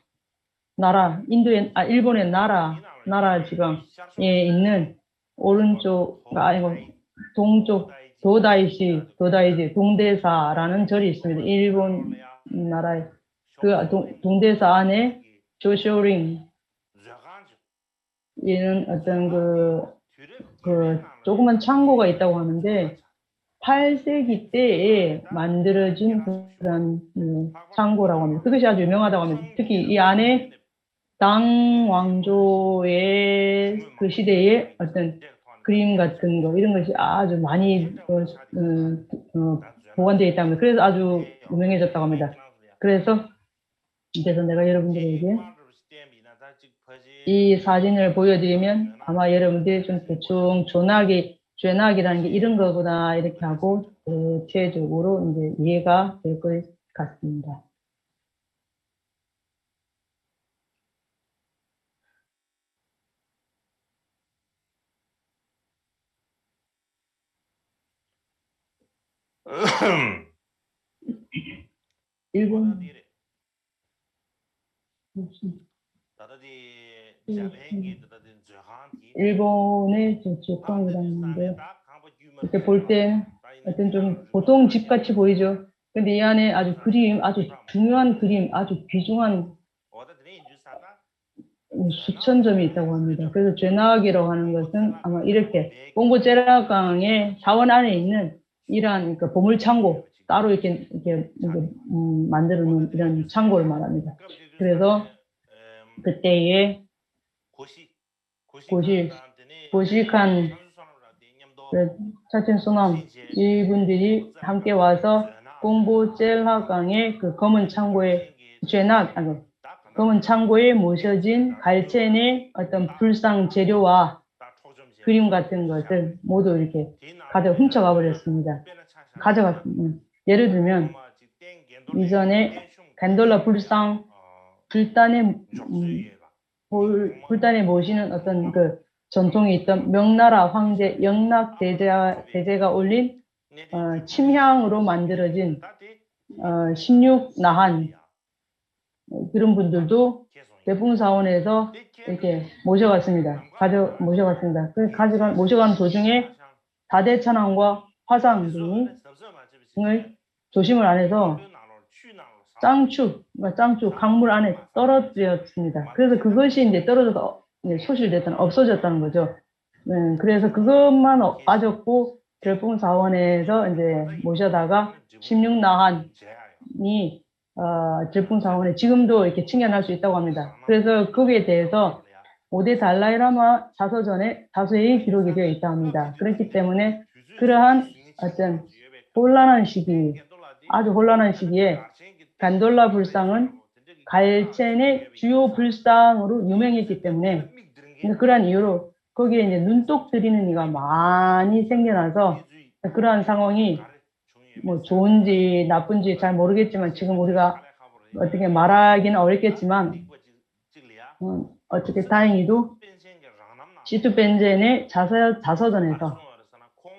일본의 나라 지방에 있는 오른쪽가 아니고 동쪽 도다이지 동대사라는 절이 있습니다. 일본 나라의 그 동대사 안에 조쇼링 이는 어떤 그 조그만 창고가 있다고 하는데 8세기 때에 만들어진 그런 창고라고 합니다. 그것이 아주 유명하다고 합니다. 특히 이 안에 당 왕조의 그 시대의 어떤 그림 같은 거 이런 것이 아주 많이 보관되어 있다고 합니다. 그래서 아주 유명해졌다고 합니다. 그래서 내가 여러분들에게 이 사진을 보여드리면 아마 여러분들이 좀 대충 죄낙이라는 게 이런 거구나 이렇게 하고 대체적으로 이제 이해가 될 것 같습니다. 일본 일본의 조건이라는데 이렇게 볼 때 하여튼 좀 보통 집같이 보이죠. 근데 이 안에 아주 중요한 그림, 아주 귀중한 수천 점이 있다고 합니다. 그래서 죄나악이라고 하는 것은 아마 이렇게 봉고제라강의 사원 안에 있는 이러한 그 보물창고, 따로 이렇게 만들어 놓은 이런 창고를 말합니다. 그래서 그때의 고식한 차ችን 소남 이분들이 함께 와서 봉고젤라강의 그 검은 창고에 검은 창고에 모셔진 갈첸의 어떤 불상 재료와 그림 같은 것을 모두 이렇게 훔쳐가 버렸습니다. 예를 들면 이전에 간돌라 불단에 모시는 어떤 그 전통이 있던 명나라 황제 영락 대제가 올린 침향으로 만들어진 16나한 그런 분들도 대풍사원에서 이렇게 모셔갔습니다. 모셔간 도중에 다대천왕과 화상 등을 조심을 안 해서 짱추 강물 안에 떨어뜨렸습니다. 그래서 그것이 이제 떨어져서 없어졌다는 거죠. 그래서 그것만 빠졌고 들풍사원에서 이제 모셔다가 16나한이 들풍사원에 지금도 이렇게 칭견할 수 있다고 합니다. 그래서 거기에 대해서 5대 달라이라마 자서전에 다수의 기록이 되어 있다 합니다. 그렇기 때문에 그러한 어떤 아주 혼란한 시기에 간돌라 불상은 갈첸의 주요 불상으로 유명했기 때문에 그러한 이유로 거기에 이제 눈독 들이는 이가 많이 생겨나서 그러한 상황이 뭐 좋은지 나쁜지 잘 모르겠지만 지금 우리가 어떻게 말하기는 어렵겠지만 어떻게 다행히도 시투벤젠의 자서전에서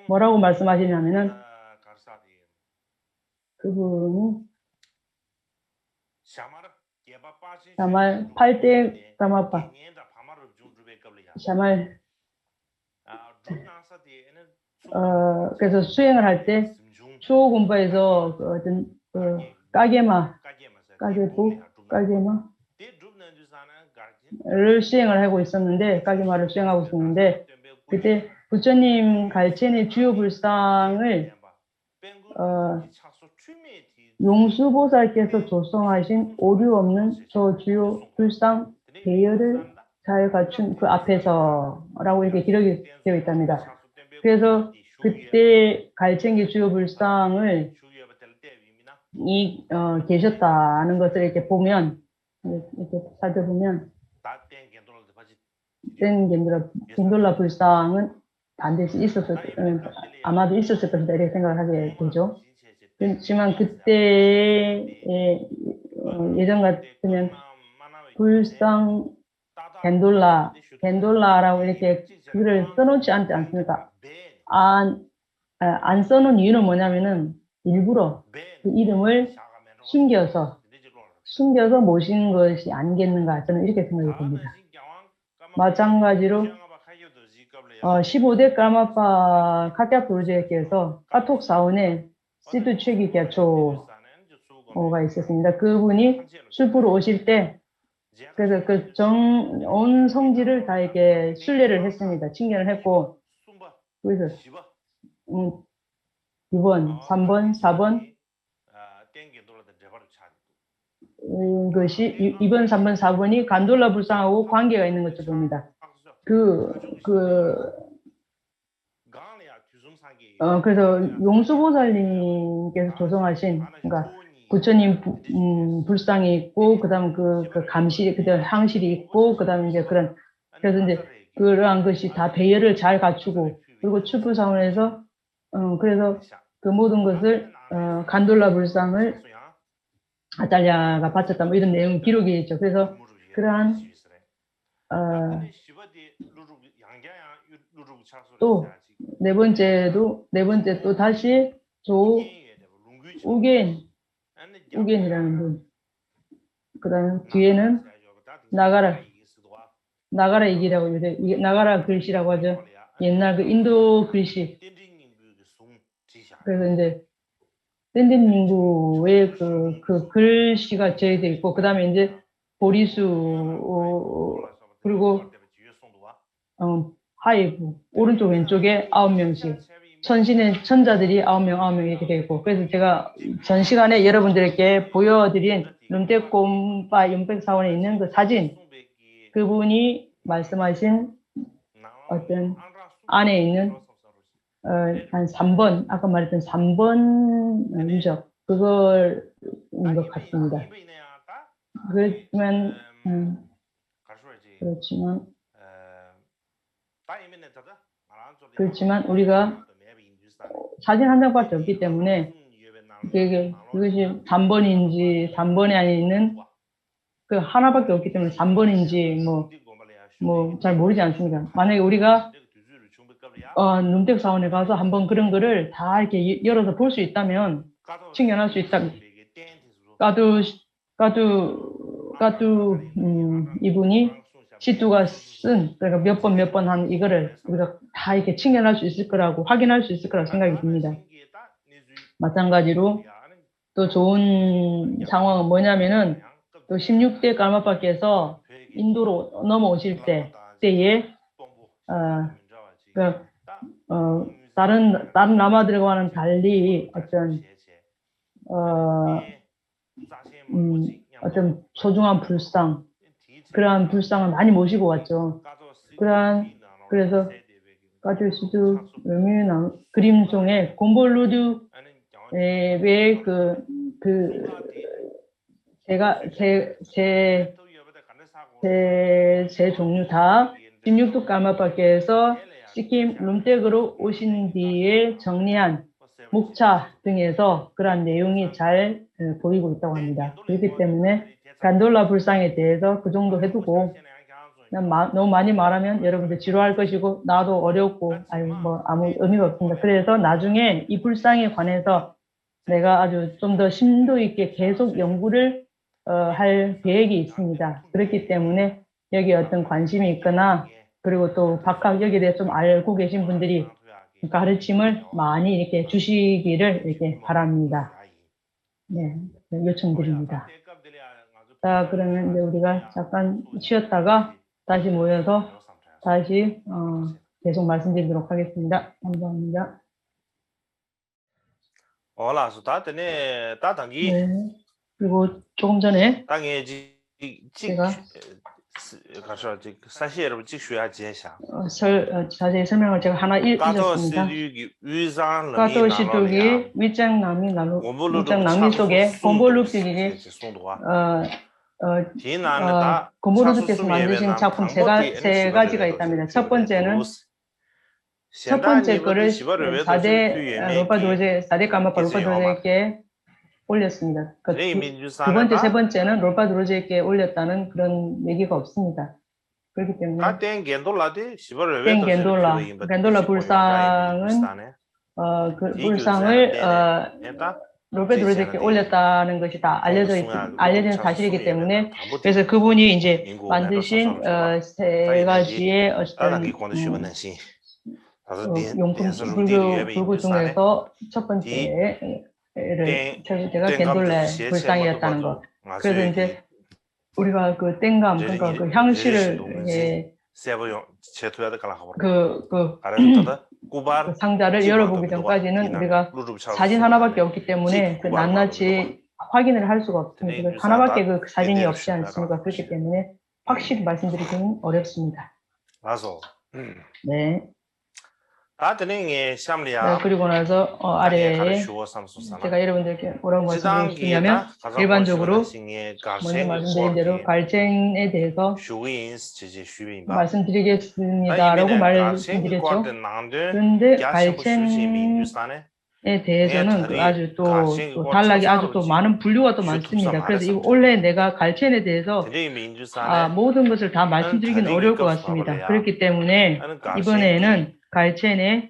뭐라고 말씀하시냐면은 그분이 샤말 8대 까마파 샤말 그래서 수행을 할 때 추호 공부에서 어떤 까게마를 수행을 하고 있었는데 까게마를 수행하고 있었는데 그때 부처님 갈첸의 주요 불상을 용수보살께서 조성하신 오류 없는 저 주요 불상 대열을 잘 갖춘 그 앞에서라고 이렇게 기록이 되어 있답니다. 그래서 그때 갈챙기 주요 불상을 계셨다는 것을 이렇게 보면 이렇게 살펴보면 겐돌라 불상은 반드시 아마도 있었을 것이다 이렇게 생각을 하게 되죠. 그렇지만 그때의 예전 같으면 불상 겐돌라라고 이렇게 글을 써놓지 않지 않습니까? 안 써놓은 이유는 뭐냐면은 일부러 그 이름을 숨겨서 모신 것이 아니겠는가 저는 이렇게 생각이 듭니다. 마찬가지로 15대 까마파 카티아 도르제께서 카톡 사원에 시드 최기 개초가 있었습니다. 그분이 술부로 오실 때 그래서 온 성지를 다 이렇게 순례를 했습니다. 칭견을 했고 그래서 2번, 3번, 4번 이것이 2번, 3번, 4번이 간돌라 불상하고 관계가 있는 것으로 봅니다. 그래서 용수보살님께서 조성하신, 그러니까 부처님 불상이 있고, 그다음 그 감실, 그다음 항실이 있고, 그다음 이제 그래서 이제 그러한 것이 다 배열을 잘 갖추고, 그리고 출부사원에서 그래서 그 모든 것을 간돌라 불상을 아달랴가 바쳤다 뭐 이런 내용 기록이 있죠. 그래서 그러한 또 네 번째 또 다시 우겐이라는 분. 그다음 뒤에는 나가라 이기라고 나가라 글씨라고 하죠. 옛날 그 인도 글씨. 그래서 이제 샌딘민구의 그 글씨가 제외되어 있고, 그 다음에 이제 보리수, 그리고 하이부, 오른쪽 왼쪽에 9명씩, 천신의 천자들이 9명 이렇게 되어 있고, 그래서 제가 전 시간에 여러분들께 보여드린 룸떼꼼바 윤백사원에 있는 그 사진, 그분이 말씀하신 어떤 안에 있는 한 3번, 아까 말했던 3번 유적, 그걸인 것 같습니다. 그렇지만 우리가 사진 한 장밖에 없기 때문에 그것이 3번인지 3번에 안에 있는 그 하나밖에 없기 때문에 3번인지 뭐 잘 모르지 않습니까? 만약에 우리가 룸택 사원에 가서 한번 그런 거를 다 이렇게 열어서 볼 수 있다면, 측량할 수 있다면, 까두 이분이 시두가 쓴, 그러니까 몇 번 한 이거를 우리가 다 이렇게 측량할 수 있을 거라고, 확인할 수 있을 거라고 생각이 듭니다. 마찬가지로 또 좋은 상황은 뭐냐면은, 또 16대 갈마파께서 인도로 넘어오실 때에 다른 라마들과는 달리 어떤 소중한 불상, 그러한 불상을 많이 모시고 왔죠. 그래서 까주시도 그림송의 곰볼루드 왜 세 종류 다 16도 까마밖에서 시킴 룸택으로 오신 뒤에 정리한 목차 등에서 그러한 내용이 잘 보이고 있다고 합니다. 그렇기 때문에 간돌라 불상에 대해서 그 정도 해두고, 너무 많이 말하면 여러분들 지루할 것이고 나도 어렵고 아무 의미가 없습니다. 그래서 나중에 이 불상에 관해서 내가 아주 좀 더 심도 있게 계속 연구를 할 계획이 있습니다. 그렇기 때문에 여기 어떤 관심이 있거나, 그리고 또 각각 여기에 대해 좀 알고 계신 분들이 가르침을 많이 이렇게 주시기를 이렇게 바랍니다. 네, 요청드립니다. 자, 그러면 이제 우리가 잠깐 쉬었다가 다시 모여서 다시 계속 말씀드리도록 하겠습니다. 감사합니다. 네. 그리고 조금 전에 제가 자세히 설명을 제가 하나 읽었습니다. 가도시독이 위장남이 속에 곰볼룩들이 곰볼룩께서 만드신 작품 세 가지가 있답니다. 첫 번째 거를 4대 롤파도제, 4대 까마파 롤파도제에게 올렸습니다. 두 번째, 세 번째는 롤파도제에게 올렸다는 그런 얘기가 없습니다. 그렇기 때문에 겐돌라 불상은 그 불상을 롤파도제에게 올렸다는 것이 다 알려진 사실이기 때문에, 그래서 그분이 이제 만드신 세 가지의 어떤 용품 불구 중에서 첫 번째를 제가 겐돌레 불상이었다는 것. 그래서 이제 우리가 그 땡감, 그러니까 그 향실을 그 상자를 열어보기 전까지는 우리가 사진 하나밖에 없기 때문에 그 낱낱이 확인을 할 수가 없습니다. 하나밖에 그 사진이 없지 않습니까? 그렇기 때문에 확실히 말씀드리기는 어렵습니다. 네. 그리고 나서 아래에 제가 여러분들께 뭐라고 말씀드리냐면, 일반적으로 먼저 말씀드린 대로 갈첸에 대해서 말씀드리겠습니다라고 말씀드렸죠. 그런데 갈첸에 대해서는 아주 또 단락이 아주 또 많은 분류가 또 많습니다. 그래서 원래 내가 갈첸에 대해서 모든 것을 다 말씀드리기는 어려울 것 같습니다. 그렇기 때문에 이번에는 갈첸의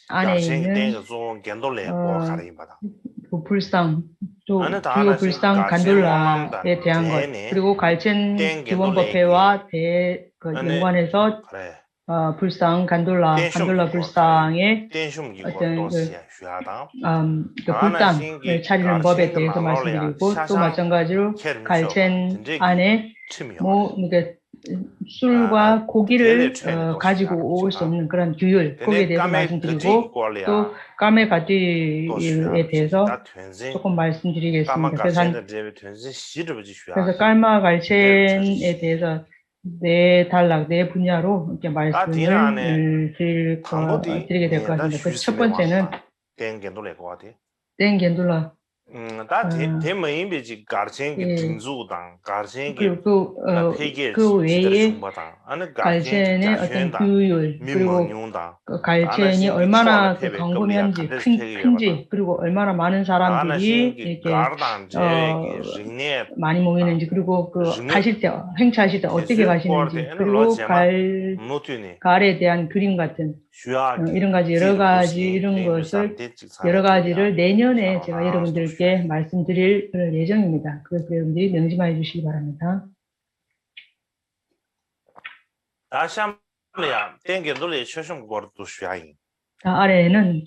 안에 있는 그 불상, 또 주요 불상 간돌라에 대한 것, 그리고 갈첸 기본법회와 연관해서 불상 간돌라 불상의 어떤 그 불단을 차리는 법에 대해서 말씀드리고, 또 마찬가지로 갈첸 안에 이게 술과 고기를 가지고 올 수 없는 그런 규율, 거기에 대해서 말씀드리고, 또 까메 가디에 대해서 조금 말씀드리겠습니다. 그래서 깔마 갈첸에 대해서 네 분야로 이렇게 말씀을 드리게 될 것 같습니다. 그 첫 번째는 땡 겐돌라. 그리고 그 외에 갈첸의 어떤 규율, 그리고 갈첸이 얼마나 광범위한지, 큰지, 그리고 얼마나 많은 사람들이 이렇게 많이 모이는지, 그리고 가실 때, 행차하실 때 어떻게 가시는지, 그리고 갈에 대한 그림 같은 이런 여러 가지를 내년에 제가 여러분들께 말씀드릴 예정입니다. 그래서 여러분들이 명심해 주시기 바랍니다. 아래에는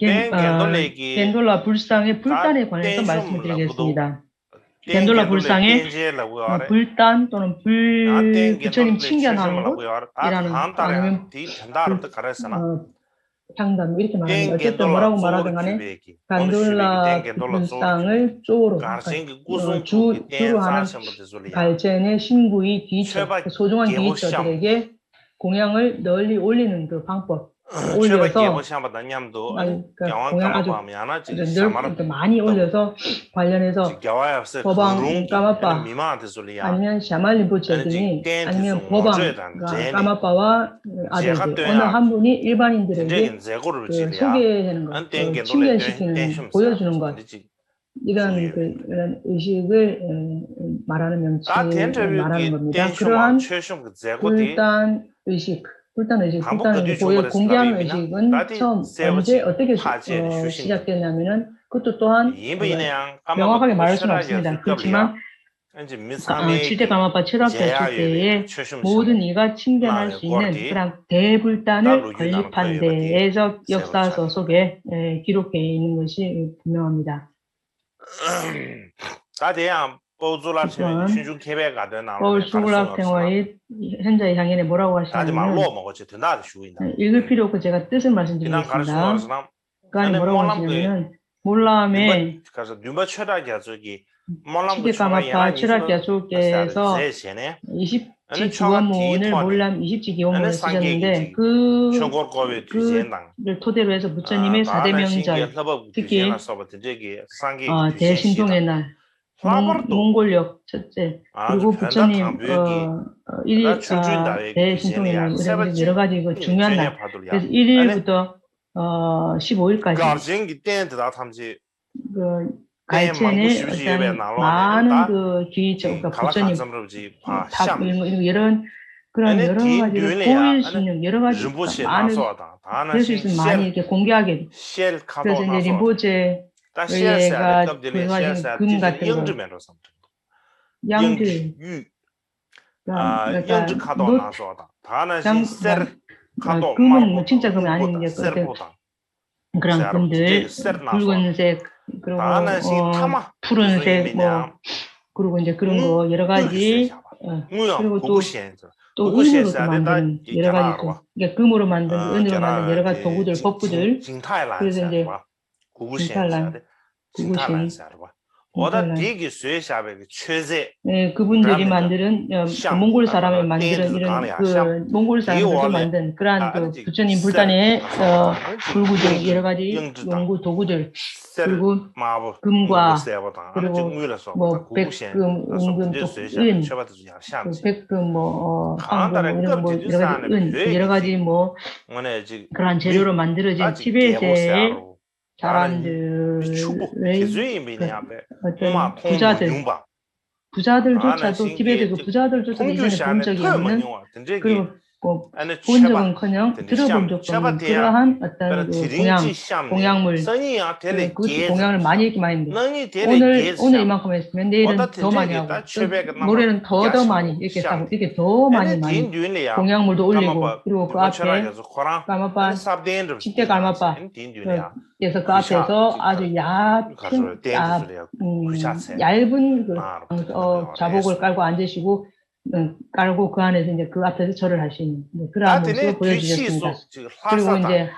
겐돌라 불상의 불단에 관해서 말씀을 드리겠습니다. 겐돌라 불상의 불단 또는 부처님 칭견하는 곳이라는, 아니면 향단 이렇게 말합니다. 어쨌든 뭐라고 말하든 간에 간돌라 불상을 주로 하는 갈첸의 신부의 귀처, 소중한 귀처들에게 공양을 널리 올리는 그 방법, 올려서 공양 아주 많이 올려서 관련해서 법왕 까마빠 아니면 샤말린포체 등이, 아니면 법왕 까마빠와 아들들 어느 한 분이 일반인들에게 소개하는 것, 칭견시키는, 보여주는 것, 이런 의식을 말하는 명칭을 말하는 겁니다. 그러한 불단 의식, 공개하는 의식은 처음 언제 어떻게 시작됐냐면은, 그것도 또한 명확하게 말할 수는 없습니다. 그렇지만 7대 가마파 최답됐을 때에 모든 이가 칭견할 수 있는 그런 대불단을 건립한 데에서 역사서 속에 기록되어 있는 것이 분명합니다. 서울중학생활이 현재 향연에 뭐라고 하시냐면, 읽을 필요 없고 제가 뜻을 말씀드리겠습니다. 그 안에 뭐라고 하시냐면은, 몰람에 치게까마파 최락야수께서 20지 기원문을 몰람 20지 기원문을 쓰셨는데, 그를 토대로 해서 부처님의 4대 명절, 특히 대신통의 날, 몽골역 첫째, 그리고 부처님 대신통의 날, 여러 가지 중요한 날, 그래서 1일부터 15일까지 갈첸의 어떤 많은 귀처, 부처님 탑 이런 그런 여러 가지를 보일 수 있는 여러 가지 많은, 그럴 수 있으면 많이 이렇게 공개하게. 그래서 이제 림보체 얘가 구성하신 금 같은 거, 양들, 금은 진짜 금이 아닌 게 그런 금들, 붉은색, 그리고 푸른색, 그리고 이제 그런 거 여러 가지, 그리고 또 은으로 만든 여러 가지, 그러니까 금으로 만든 은으로 만든 여러 가지 도구들, 법구들. 그래서 이제 구구신, 그분들이 만드는, 몽골 사람이 만드는 이런 몽골 사람들이 만든 그러한 부처님 불단의 불구들, 여러 가지 연구 도구들, 그리고 금과, 그리고 백금, 은금, 은, 백금, 황금, 이런 여러 가지 그러한 재료로 만들어진 티베트의 사람들의 어떤 부자들조차도 티베트 부자들조차도 이전에 본 적이 없는, 그리고 뭐 본 적은커녕 들어본 적도 없는 그러한 어떤 그 공약물 그것도 공약을 많이 읽기 많이 했는데 오늘 이만큼 했으면 내일은 더 많이 하고 노래는 더 많이 이렇게 더 많이 공약물도 올리고 그리고 그 앞에 까마빠 10대 까마빠 그래서 그 앞에서 아주 얇은 그 자복을 깔고 앉으시고 깔고 그 안에서 이제 그 앞에서 절을 하시는 그러한 모습을 보여주셨습니다. 그리고 이제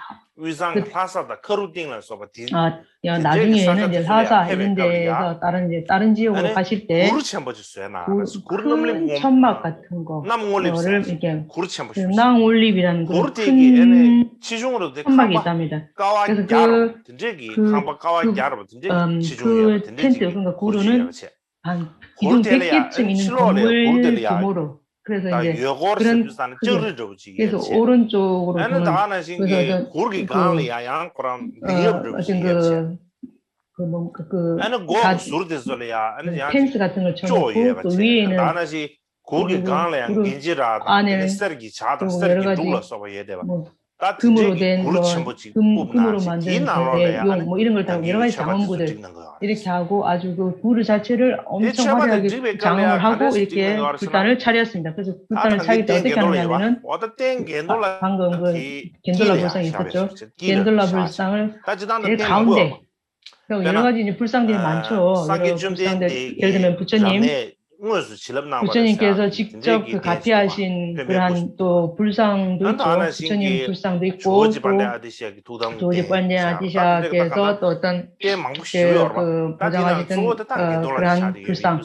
나중에는 이제 라사 이런 데에서 다른 지역으로 가실 때 큰 천막 같은 거를 이렇게 낭올립이라는 큰 천막이 있답니다. 그래서 그 텐트 그러니까 구루는 한 기둥 100개쯤 있는 건물 규모로 그래서 이제 그런 그래서 오른쪽으로 보는 펜스 같은 걸 쳐놓고 또 위에는 안에는 또 여러 가지 금으로 된 금으로 만든 용 뭐 이런 걸 다 여러 가지 장엄구들 이렇게 하고 아주 그 구루 자체를 엄청 화려하게 장엄을 하고 이렇게 불단을 차렸습니다. 그래서 불단을 차릴 때 어떻게 하느냐면은 방금 그 겐돌라 불상이 있었죠. 겐돌라 불상을 제일 가운데 여러 가지 이제 불상들이 많죠. 여러 불상들 예를 들면 부처님께서 직접 그 가피하신 그러한 또 불상도 있죠. 부처님 불상도 있고 또 도지 관제 아디샤께서 또 어떤 그 보장하시던 그러한 불상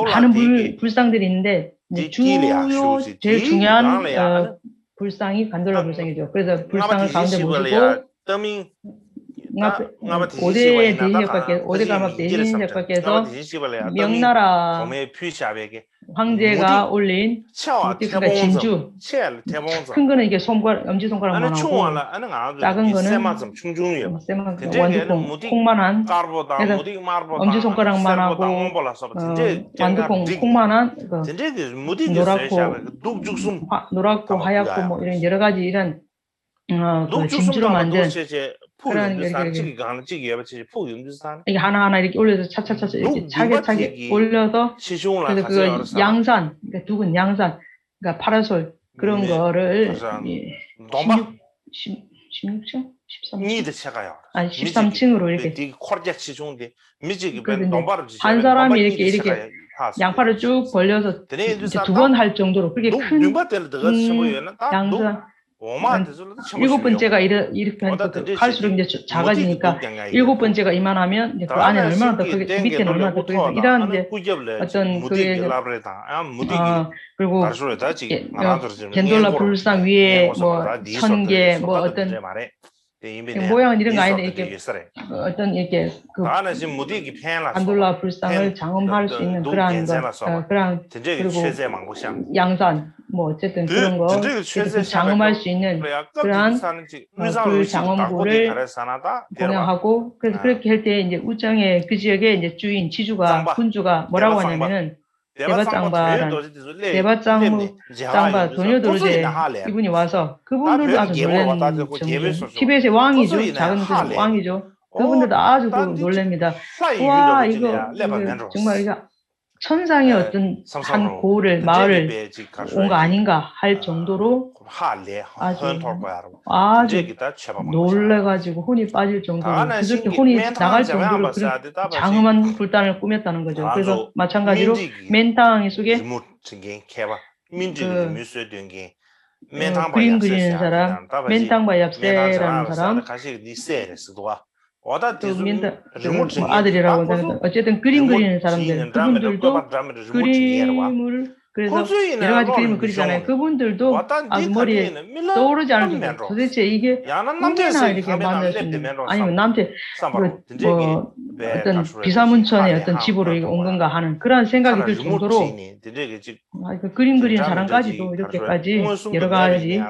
많은 불상들이 있는데 제일 중요한 불상이 간돌라 불상이죠. 그래서 불상을 가운데 모시고 오대 가막 대신작가께서 명나라 황제가 올린 그러니까 진주 큰 거는 이게 엄지손가락만 하고 작은 거는 완두콩 콩만한 그래서 엄지손가락만 하고 완두콩 콩만한 노랗고 하얗고 뭐 이런 여러 가지 이런 그 진주로 만든 그런 이게 하나하나 이렇게 올려서 차차차차 이렇게 차게 올려서 그래서 그 양산 그러니까 두근 양산 그러니까 파라솔 그런 거를 16층? 13층으로 이렇게 한 사람이 이렇게 양팔을 쭉 벌려서 두 번 할 정도로 그렇게 큰 양산 7번째가 이렇게 하니까 갈수록 이제 작아지니까 7번째가 이만하면 이제 그 안에 얼마나 더 크게 밑에는 얼마나 더 크게 이런 이제 어떤 그게 그리고 겐돌라 불상 위에 뭐 1000개 뭐 어떤 모양은 이런 거 아닌데 이렇게 어떤 이렇게 그 간돌라 불상을 장엄할 수 있는 그러한 그리고 양산 뭐 어쨌든 그런 거 장엄할 수 있는 그러한 불 장엄구를 공양하고 그래서 그렇게 할 때 이제 우정의 그 지역의 이제 주인 지주가 군주가 뭐라고 하냐면은 대바짱바 도녀도르제 이분이 와서 그분들도 아주 놀라는 정신 티벳의 왕이죠. 작은 그 왕이죠. 그분들도 아주 놀랍니다. 와 이거 정말 이거 천상의 어떤 한 고을을 마을을 온 거 아닌가 할 정도로 아주 놀래가지고 혼이 빠질 정도로 그저께 혼이 나갈 정도로 그런 장엄한 불단을 꾸몄다는 거죠. 그래서 마찬가지로 멘땅 속에 그림 그리는 사람 멘땅바 얍세라는 사람 또 아들이라고 하는 어쨌든 그림 그리는 사람들 그분들도 그림을 그래서 여러 가지 그림을 그리잖아요. 그분들도 아주 머리에 떠오르지 않을 정도 도대체 이게 꿈에나 이렇게 만날 수 있는 아니면 남한테 뭐 어떤 비사문천의 어떤 집으로 온 건가 하는 그런 생각이 들 정도로 그림 그리는 사람까지도 이렇게까지 여러 가지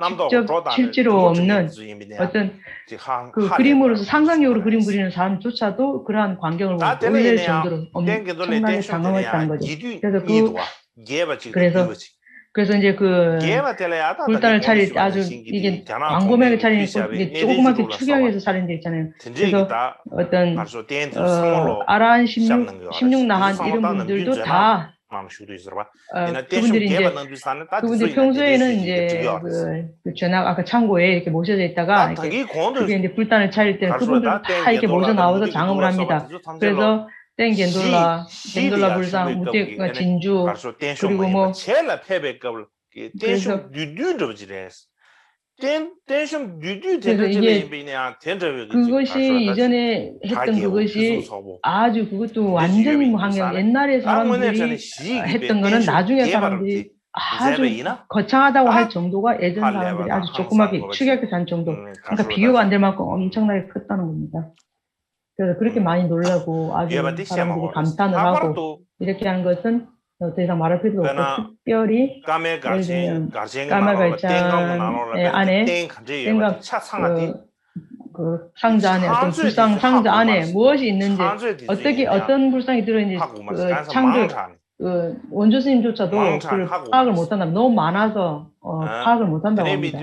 직접 실제로 없는 어떤 그 그림으로서 상상력으로 그림 그리는 사람조차도 그러한 광경을 보고 놀랄 정도로 엄청나게 장엄했다는 거죠. 그래서 그래서 이제 그 불단을 차릴 때 아주 이게 광범위하게 차리는 이게 조그맣게 축약해서 차린 데 있잖아요. 그래서 어떤 아란 16 나한 이런 분들도 다 그분들이 평소에는 이제 그 전학 아까 창고에 이렇게 모셔져 있다가 이렇게 그게 이제 불단을 차릴 때는 그분들도 다 이렇게 모셔 나와서 장음을 합니다. 그래서 땡 겐돌라 불상, 무대 진주 그리고 뭐 그래서 이게 그것이 이전에 했던 그것이 아주 그것도 완전히 뭐 한경 옛날에 사람들이 했던 거는 나중에 사람들이 아주 거창하다고 할 정도가 예전 사람들이 아주 조그맣게 축약해서 한 정도. 그러니까 비교가 안 될 만큼 엄청나게 컸다는 겁니다. 그래서 그렇게 많이 놀라고 아주 사람들이 감탄을 하고 이렇게 하는 것은 더 이상 말할 필요도 없고 특별히 예를 들면 까마갈장의 안에 생각 그 상자 안에 어떤 불상 상자 안에 무엇이 있는지 어떤 불상이 들어있는지 그 창조 원조 스님조차도 그걸 파악을 못한다면 너무 많아서 파악을 못한다고 합니다.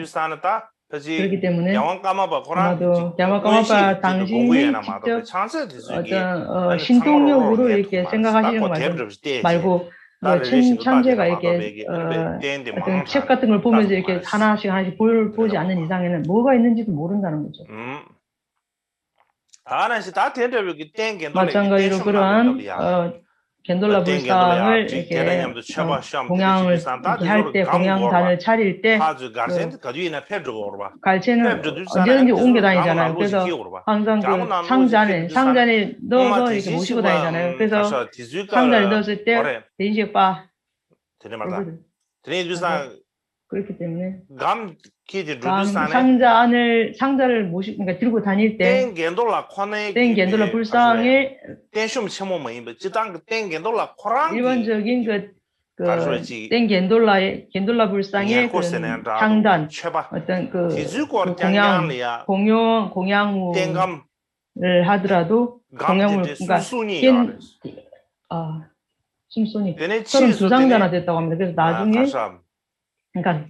그렇기 때문에 아마도 야마까마바 당신이 직접 어떤 신통력으로 이렇게 생각하시는 거 말고 천재가 이렇게 어떤 책 같은 걸 보면서 이렇게 하나씩 보지 않는 이상에는 뭐가 있는지도 모른다는 거죠. 마찬가지로 그러한 겐돌라 불상을 이렇게 공양을 할 때 공양단을 차릴 때 갈채는 언제든지 옮겨 다니잖아요. 그래서 항상 그 상자 안에 넣어서 이렇게 모시고 다니잖아요. 그래서 상자를 넣었을 때 대인식바 그렇기 때문에 상자를 그러니까 들고 다닐 때 땡겐돌라 불상에 일반적인 땡겐돌라 불상의 그런 향단 어떤 공양물을 하더라도 공양물 그러니까 숨손이 32상자나 됐다고 합니다. 그래서 나중에 그러니까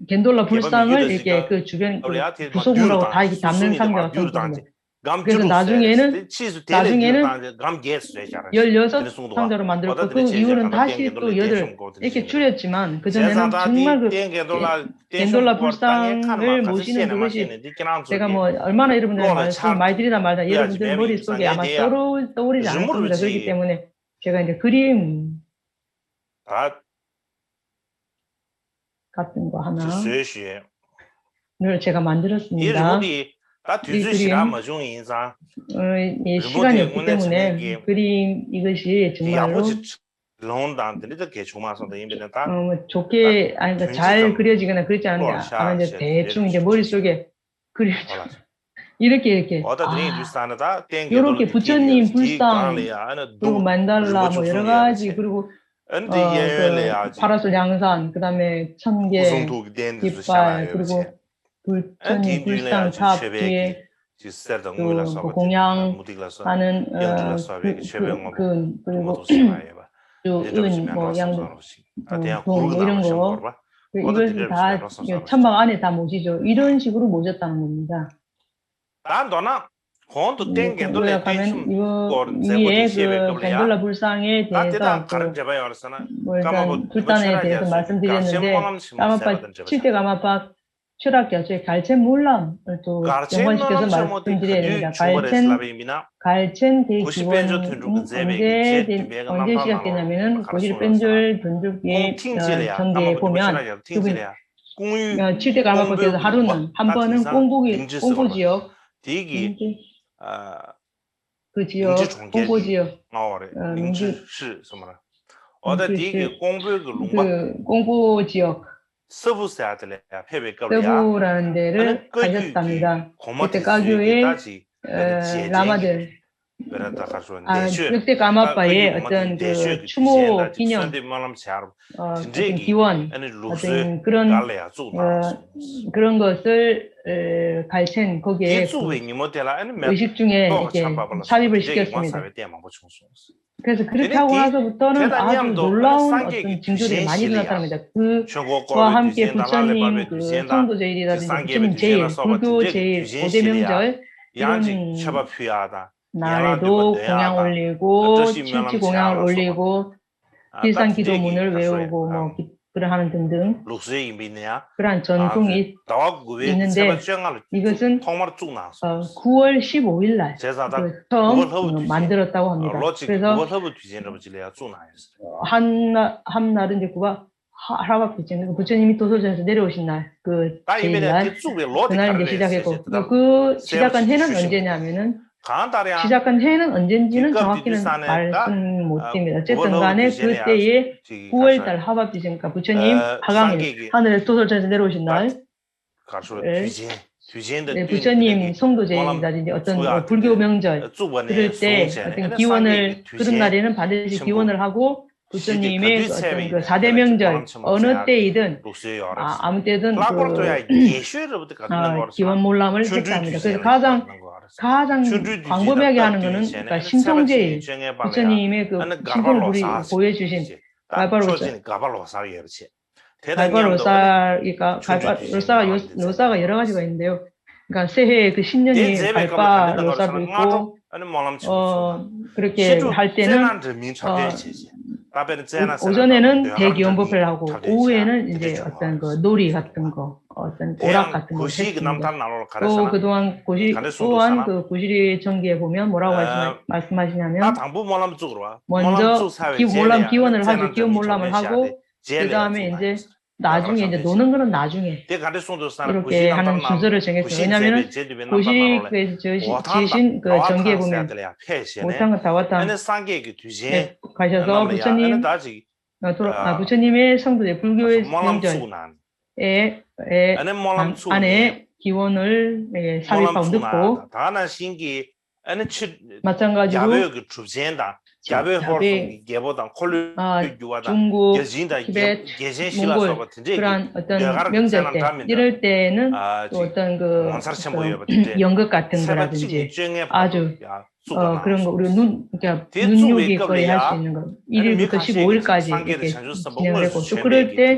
겐돌라 불상을 이렇게 그 주변 구석물하고 다 이렇게 담는 상자가 있습니다. 그래서 나중에는 16상자로 만들었고 그 이후는 다시 또 8 이렇게 줄였지만 그전에는 정말 그 겐돌라 불상을 모시는 그것이 제가 뭐 얼마나 여러분들 말씀 많이 드리나 말다 여러분들 머릿속에 아마 떠오르지 않을 겁니다. 그렇기 때문에 제가 이제 그림 같은 거 하나를 제가 만들었습니다. 이 그림 시간이 없기 때문에 그림 이것이 정말로 좋게 아니 잘 그려지거나 그렇지 않은데 대충 이제 머릿속에 그려져 이렇게 이렇게 부처님 불상 그리고 만달라 뭐 여러 가지 그리고 파라솔 양산 그다음에 천개 깃발 그리고 부처님 불상 탑 뒤에 그 공양하는 그리고 은 모양들 이런 거 이것을 다 천막 안에 다 모시죠. 이런 식으로 모셨다는 겁니다. 요약하면 이거 위에 그 겐돌라 불상에 대해서 일단 불단에 대해서 말씀드렸는데 까마파 7대 까마파 철학교수의 갈첸 몰람을 또 연관시켜서 말씀드려야 됩니다. 갈첸 대기원 언제 시작되냐면은 고실 뺀줄 분죽의 전기에 보면 그분 7대 까마파께서 하루는 한 번은 공고 지역 그 지역 공고 지역 공고 지역 서부라는 데를 가셨답니다. 그때 가교의 라마들 역대 가마파의 어떤 그 추모 기념, 어떤 기원, 어떤 그런 것을 갈텐 거기에 그 의식 중에 이렇게 삽입을 시켰습니다. 그래서 그렇게 하고 나서부터는 아주 놀라운 어떤 징조들이 많이 나타납니다. 그와 함께 부처님 그 성도제일이라든지 부처님 제일, 불교 제일, 5대 명절 이런 날에도 공양 올리고 칠치 공양을 올리고 길산 기도문을 외우고 뭐 기도를 하는 등등 그러한 전통이 있는데 이것은 9월 15일 날 처음 만들었다고 합니다. 그래서 한 날은 이제 그가 하락비치는 부처님이 도솔전에서 내려오신 날, 그 제일날 그날 이제 시작했고 그 시작한 해는 언제냐면은 시작한 해는 언젠지는 정확히는 말씀 못 드립니다. 어쨌든 간에 그때에 9월달 하박지니까 부처님 하강일 하늘에서 도솔전에서 내려오신 날 부처님 성도제일이라든지 어떤 불교 명절 그럴 때 어떤 기원을 그런 날에는 반드시 기원을 하고 부처님의 어떤 그 4대 명절 어느 때이든 아무 때든 기원 몰람을 했답니다. 그래서 가장 광범위하게 하는 거는 그러니까 신통제일 부처님의 그 신통을 보여주신 로사가 여러 가지가 있는데요. 그러니까 새해 그 신년이 갈바 로사도 있고 그렇게 할 때는 오전에는 대기원법을 하고 오후에는 이제 어떤 그 놀이 같은 거, 어떤 오락 같은 걸 했습니다. 또 그동안 또한 그 구시리 전기에 보면 뭐라고 말씀하시냐면 먼저 기원을 하죠. 기원 몰람을 하고 그 다음에 이제 나중에 이제 노는 거는 나중에 이렇게 하는 순서를 정했어요. 왜냐하면 고시에서 지으신 그 전기에 보면 오탕은 다와탕 가셔서 부처님의 성도제 불교의 명절에 안에 기원을 삽입하고 넣고 마찬가지로 중국, 티베트, 몽골 그런 어떤 명절 때 이럴 때는 또 어떤 그 연극 같은 거라든지 아주 그런 거 우리 눈요깃거리 할 수 있는 거 1일부터 15일까지 이렇게 진행을 했고 또 그럴 때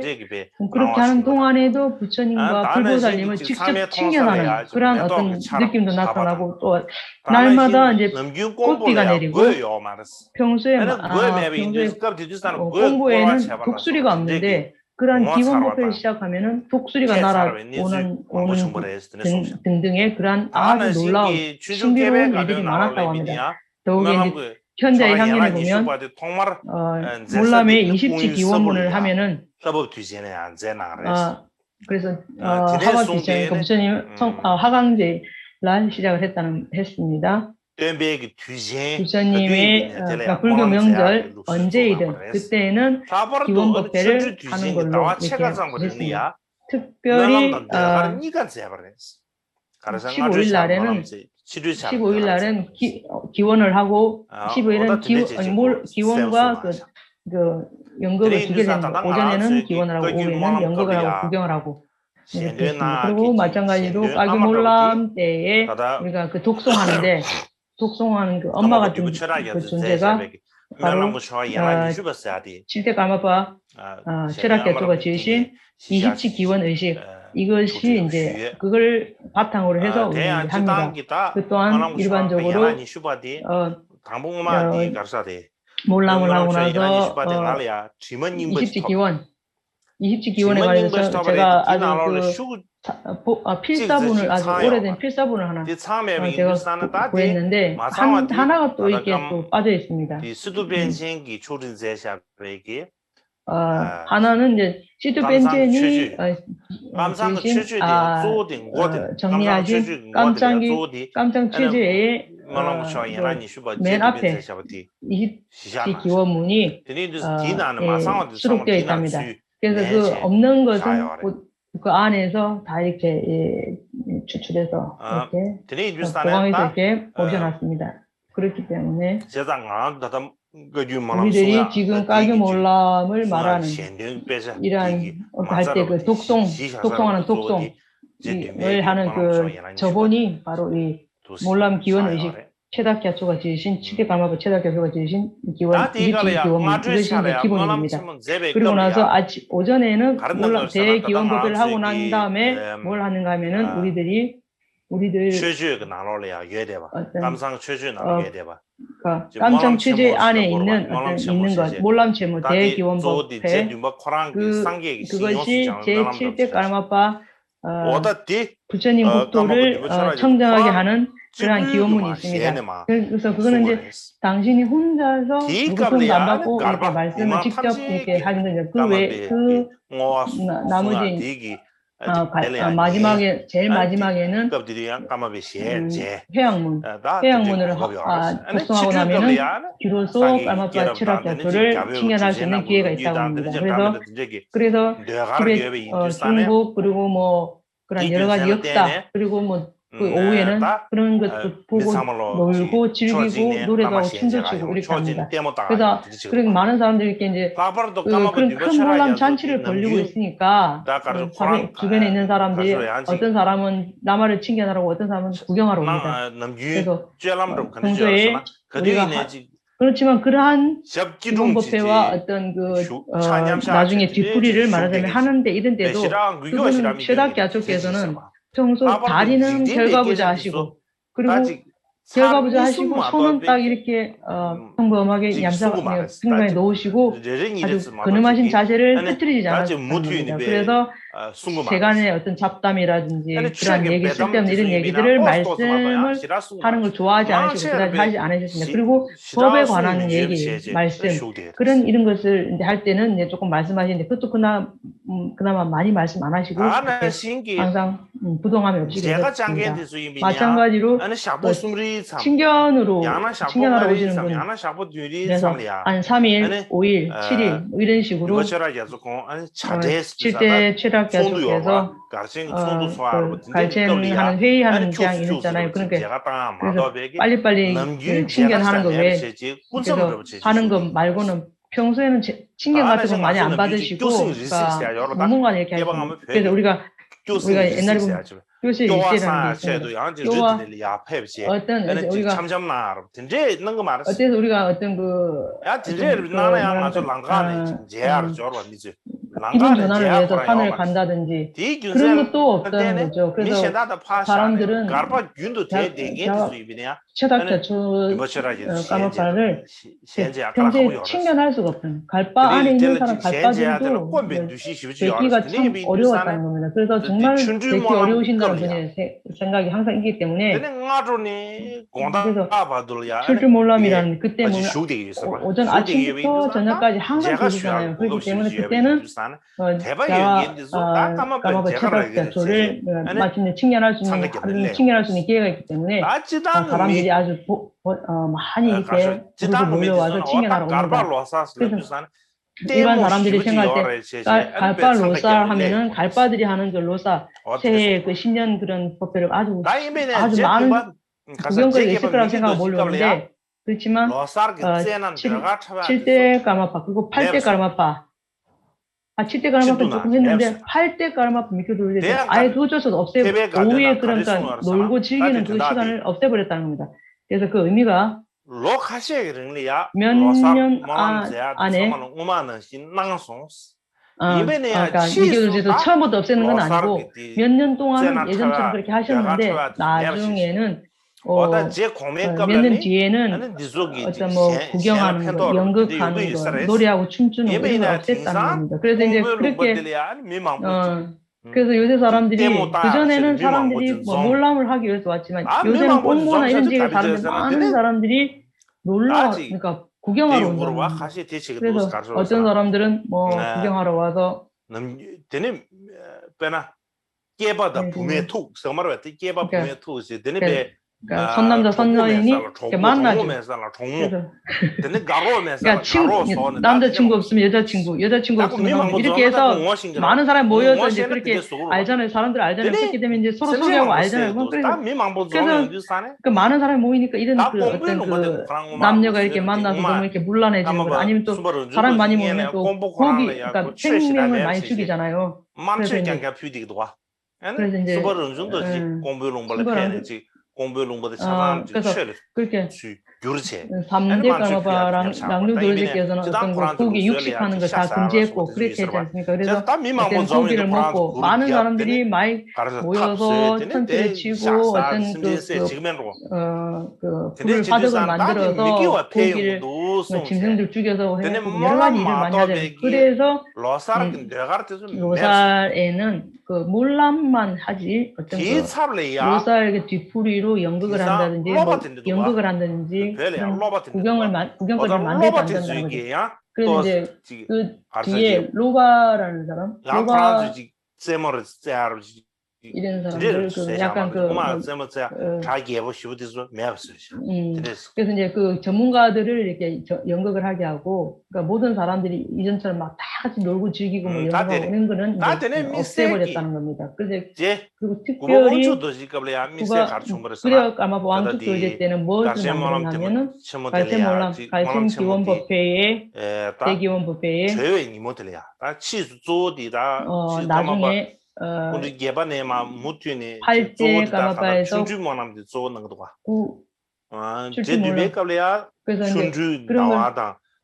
그렇게 하는 동안에도 부처님과 불보살님을 직접 친견하는 그런 어떤 느낌도 나타나고 또 날마다 이제 꽃비가 내리고 평소에 공부에는 독수리가 없는데 그런 기원법회를 시작하면은 독수리가 날아오는 등등의 그런 아주 놀라운 신비로운 일들이 많았다고 합니다. 더욱이 현자의 향연에 보면 몰람의 20지 기원문을 하면은 그래서 하박지처럼 부처님 하강제 날 시작을 했습니다. 부처님의 불교 명절 언제이든 그때는 기원법회를 하는 걸로 이렇게 했습니다. 특별히 15일 날은 기원을 하고 15일은 기원과 그 연극을 두게 됩니다. 오전에는 기원을 하고 오후에는 연극을 하고 구경을 하고 이렇게 했습니다. 그리고 마찬가지로 깔교몰람 때에 우리가 그 독송하는데 독송하는 그 엄마 같은 그 존재가 바로 7대 가마파 최락계토가 지으신 20지 기원 의식 이것이 이제 그걸 바탕으로 해서 우리 합니다. 그 또한 일반적으로 몰람을 하고 나서 20지 기원에 관해서 제가 아주 필사본을 아주 오래된 필사본을 하나 제가 구했는데 하나가 또 이렇게 또 빠져 있습니다. 하나는 이제 시두벤첸이 정리하신 깜짱 취지의 맨 앞에 20지 기원문이 수록되어 있답니다. 그래서 그 없는 것은 그 안에서 다 이렇게 추출해서 이렇게 보강해서 이렇게 보셔놨습니다. 그렇기 때문에 세상 안다다 우리들이 지금 깔교몰람을 말하는 이러한 할 때 그 독송하는 독송을 하는 그 저본이 바로 이 몰람 기원 의식 최다교초가 지으신 7대 가마부 최다교초가 지으신 기원 기원 이것이 이제 기본입니다. 그리고 나서 오전에는 몰람 대기원법을 하고 난 다음에 뭘 하는가 하면은 우리들 감상 취재 안에 있는 것 몰람 채무 대기원법회 그것이 제7대 까르마파 부처님 국토를 청정하게 하는 그러한 기원문이 있습니다. 그래서 그거는 이제 당신이 혼자서 누구도 안 받고 이렇게 말씀을 직접 이렇게 하는 거죠. 그 외에 나머지 마지막에 제일 마지막에는 회양문을 독송하고 나면은 비로소 까마파 철학교토를 칭연할 수 있는 기회가 있다고 합니다. 그래서 티베트, 중국 그리고 뭐 그런 여러 가지 역사 그리고 뭐 그 오후에는 그런 것도 보고 놀고 즐기고 노래도 하고 춤도 추고 이렇게 합니다. 그래서 그런 많은 사람들이 이렇게 이제 그런 큰 몰람 잔치를 벌리고 있으니까 주변에 있는 사람들이 어떤 사람은 남아를 칭견하라고 어떤 사람은 구경하러 옵니다. 그래서 평소에 우리가 그렇지만 그러한 기본법회와 어떤 나중에 뒤풀이를 말하자면 하는데 이런 데도 그거는 최다교초께서는 평소 다리는 결과부자 하시고 그리고 결과부자 하시고 손은 딱 이렇게 평범하게 얌전하게 평범하게 놓으시고 아주 근엄하신 자세를 흐트리지 않았습니다. 그래서 세간의 어떤 잡담이라든지 그런 얘기 쓸데없는 이런 얘기들을 말씀을 하는 걸 좋아하지 않으시고 그다지 하지 않으셨습니다. 그리고 법에 관한 얘기, 말씀 그런 이런 것을 이제 할 때는 이제 조금 말씀하시는데 그것도 그나마 많이 말씀 안 하시고 항상 부동함이 없이 계셨습니다. 마찬가지로 칭견하러 오시는 분 그래서 한 3일, 5일, 7일 이런 식으로 7대 최다교초께서 갈챈하는 회의하는 장이 있잖아요. 그러니까 그래서 빨리빨리 칭견하는 거 외에 그래서 하는 것 말고는 평소에는 칭견 같은 거 많이 안 받으시고 그러니까 무문관 이렇게 하시고 그래서 우리가 옛날에 보면 교실 일제라는 게 있습니다. 교와 어떤 우리가 어때서 우리가 어떤 기분 전환을 위해서 산을 간다든지 그런 것도 없다는 거죠. 그래서 사람들은 최다교초 까마파를 평소에 칭견할 수가 없어요. 갈바 안에 있는 사람 갈바들도 뵙기가 참 어려웠다는 겁니다. 그래서 정말 뵙기 어려우신다는 분의 생각이 항상 있기 때문에 그래서 출주몰람이라는 그 때문에 오전 아침부터 저녁까지 항상 계시잖아요. 그렇기 때문에 그때는 까마파 최다교초를 마침내 칭견할 수 있는 기회가 있기 때문에 사람들이 아주 많이 이렇게 몰려와서 칭견하러 옵니다. 그래서 일반 사람들이 생각할 때 갈바 로사 하면은 갈바들이 하는 그 로사 새해 그 신년 그런 법회를 아주 많은 구경거리가 있을 거라고 생각하고 몰려오는데 그렇지만 7대 까마파 그리고 8대 까마파 7대 까마파 조금 했는데 8대 까마파 미켜돌릴 때 아예 도저서도 없애고 오후에 그러니까 놀고 즐기는 그 시간을 없애버렸다는 겁니다. 그래서 그 의미가 몇 년 안에 그러니까 미교도제도 처음부터 없애는 건 아니고 몇 년 동안은 예전처럼 그렇게 하셨는데 나중에는 몇 년 뒤에는 어떤 뭐 구경하는 거, 연극하는 거, 노래하고 춤추는 거 이런 걸 없앴다는 겁니다. 그래서 이제 그렇게 그래서 요새 사람들이 그전에는 사람들이 뭐 몰람을 하기 위해서 왔지만 요새는 꽁모나 이런 지역에 사는데 많은 사람들이 놀러 그러니까 구경하러 온다는 겁니다. 그래서 어떤 사람들은 뭐 구경하러 와서 그러니까 선남자 선여인이 이렇게 만나죠. 그래서 그러니까 남자친구 없으면 여자친구 없으면 남자 이렇게 해서 많은 사람이 모여서 이제 그렇게 알잖아요. 사람들 알잖아요. 그렇게 되면 이제 서로 소개하고 알잖아요. 그래서 그 많은 사람이 모이니까 이런 그 어떤 그 남녀가 이렇게 만나서 너무 이렇게 문란해지는 거 아니면 또 사람 많이 모이면 또 고기 그러니까 생명을 많이 죽이잖아요. 그래서 이제 그래서 그렇게 3대 까마바랑 랑류도르제께서는 어떤 그 고기 육식하는 걸 다 금지했고 그렇게 했지 않습니까? 그래서 어떤 고기를 먹고 많은 사람들이 많이 모여서 천체를 치고 어떤 그 불 화덕을 만들어서 고기를 짐승들 죽여서 해갖고 여러 가지 일을 많이 하잖아요. 그래서 로살에는 그 몰람만 하지 어떤 그 로살 뒤풀이로 연극을 한다든지 뭐 연극을 한다든지 그런 구경거리를 만들지 않는다는 거죠. 그래서 이제 그 뒤에 로바라는 사람, 로바 이런 사람들 그 약간 그래서 이제 그 전문가들을 이렇게 연극을 하게 하고 그러니까 모든 사람들이 이전처럼 막 다 같이 놀고 즐기고 뭐 이런 거 오는 거는 이제 없애버렸다는 겁니다. 그래서 그리고 특별히 그래 아마 왕축 교제 때는 뭘 만들었냐면은 갈셈 기원법회의 대기원법회의 나중에 8제 까마바에서 그래서 이제 그런 걸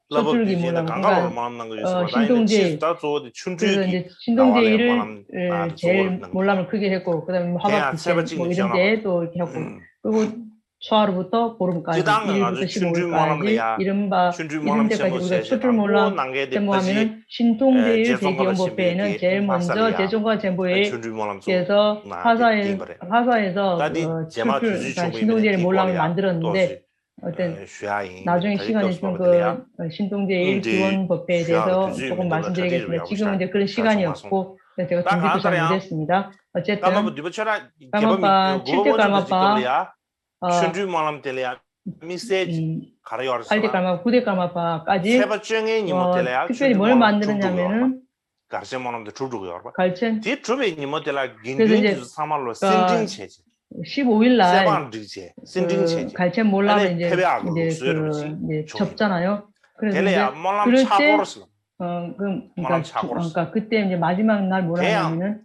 서툴기 몰람 그러니까 신동제 그래서 이제 신동제일을 제일 몰람을 크게 했고 그다음에 화박부채 뭐 이런 데 또 이렇게 했고 그리고 초하루부터 보름까지 1일부터 15일까지 이런 데까지 우리가 수출 몰람 뭐 하면은 신동제일 대기원법회에는 제일 먼저 제종과 제보회에서 화사에서 수출 신동제일 몰람을 만들었는데 어떤 나중에 시간 있으면 그 신동제일 기원법회에 대해서 조금 말씀드리겠습니다. 지금은 이제 그런 시간이 없고 제가 준비도 잘 못했습니다. 어쨌든 까마빠 7대 까마빠 8대 까마빠 9대 까마빠까지 특별히 뭘 만드느냐면은 갈첸 그래서 이제 15일 날 갈첸 몰람을 이제 접잖아요. 그래서 이제 그럴 때 그러니까 그때 이제 마지막 날 뭐라냐면은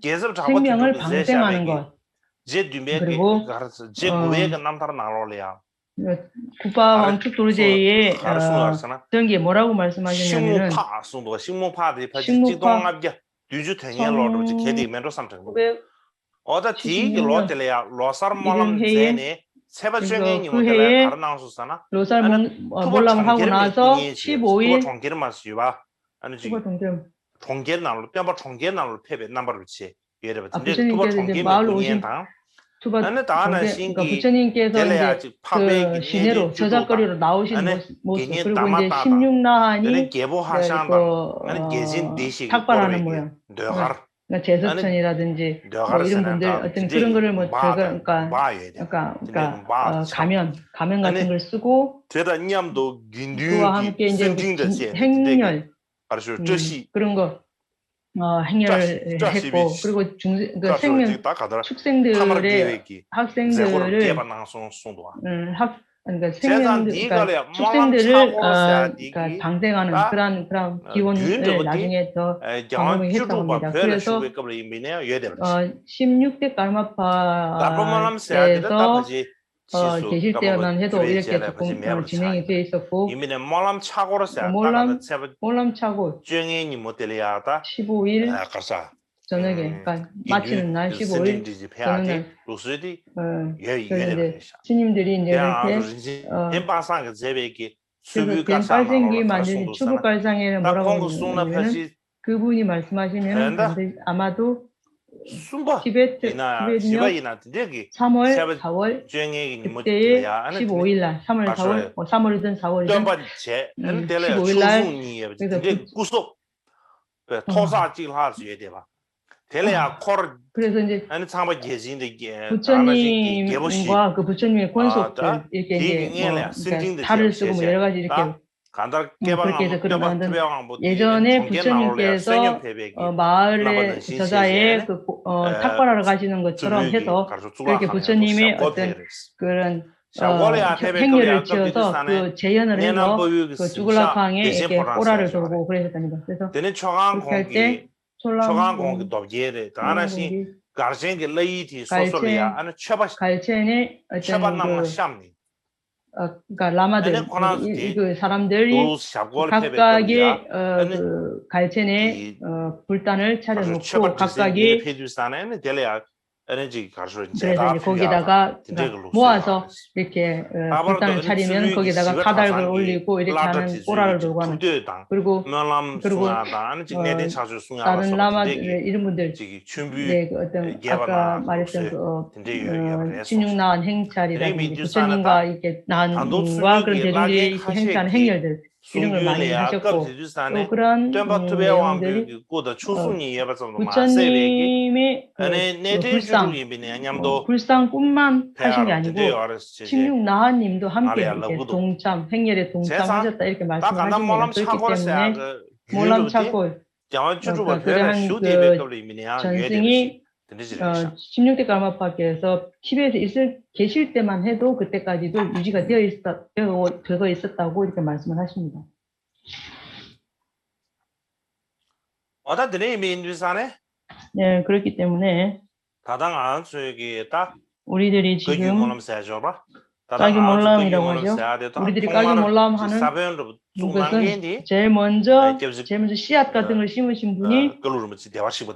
생명을 방생하는 것 그리고 쿠파 왕축 도르제의 전기에 뭐라고 말씀하셨냐면은 식목파 1976년 이런 해에 그 해에 로살 몰람을 하고 나서 15일 부처님께서 이제 마을로 오신 부처님께서 이제 그 시내로 저작거리로 나오신 모습 그리고 이제 16나한이 탁발하는 모양 그러니까 제석천이라든지 뭐 이런 분들 어떤 그런 거를 뭐 제가 그러니까 가면 같은 걸 쓰고 그와 함께 이제 행렬 그런 거 행렬을 했고 그리고 생명 축생들의 학생들을 그러니까 축생들을 그러니까 방생하는 그런 기원을 나중에 더 방법이 했다고 합니다. 그래서 16대 깔마파에서 계실 때만 해도 이렇게 조금 진행이 되어 있었고 몰람 차고 15일 저녁에 그러니까 마치는 날 15일 저녁에 이제 스님들이 이제 이렇게 그래서 뱀빨생기 만드신 추불깔상에는 뭐라고 하냐면 그분이 말씀하시면 아마도 티베트요 3월, 4월 그때의 15일 날 3월, 4월, 3월이든 4월이든 15일 날 그래서 텔레야 코르 그래서 이제 아니 참바 계진데 게 부처님과 그 부처님의 권속들 이렇게 이제 뭐 그러니까 달을 쓰고 뭐 여러 가지 이렇게 그렇게 해서 그러는데 예전에 부처님께서 마을의 저자의 그 탁발하러 가시는 것처럼 해서 그렇게 부처님의 어떤 그런 행렬을 지어서 그 재현을 해서 그 쭈글라팡에 이렇게 오라를 돌고 그러셨답니다. 그래서 그렇게 할 때 초랑공기 갈첸의 어떤 그러니까 라마들 그 사람들이 각각의 그 갈첸에 불단을 차려놓고 각각이 그래서 이제 거기다가 모아서 이렇게 불단을 차리면 거기다가 가닥을 올리고 이렇게 하는 오라를 돌고 하는 그리고 다른 라마들 이런 분들 네, 그 어떤 아까 말했던 그 16나한 행찰이라든지 부처님과 이렇게 나한과 그런 대중들이 이렇게 행차하는 행렬들 이런 걸 많이 하셨고 또 그런 내용들이 부처님의 불상뿐만 하신 게 아니고 16나한님도 함께 이렇게 동참 행렬에 동참하셨다 이렇게 말씀을 하십니다. 그렇기 때문에 몰람 찾고 그러한 그 전승이 16대 가마파께서 티베트에 계실 때만 해도 그때까지도 유지가 되어 있었다고 이렇게 말씀을 하십니다. 네, 그렇기 때문에 우리들이 지금 까기 몰람이라고 하죠. 우리들이 까기 몰람 하는 것은 제일 먼저 씨앗 같은 걸 심으신 분이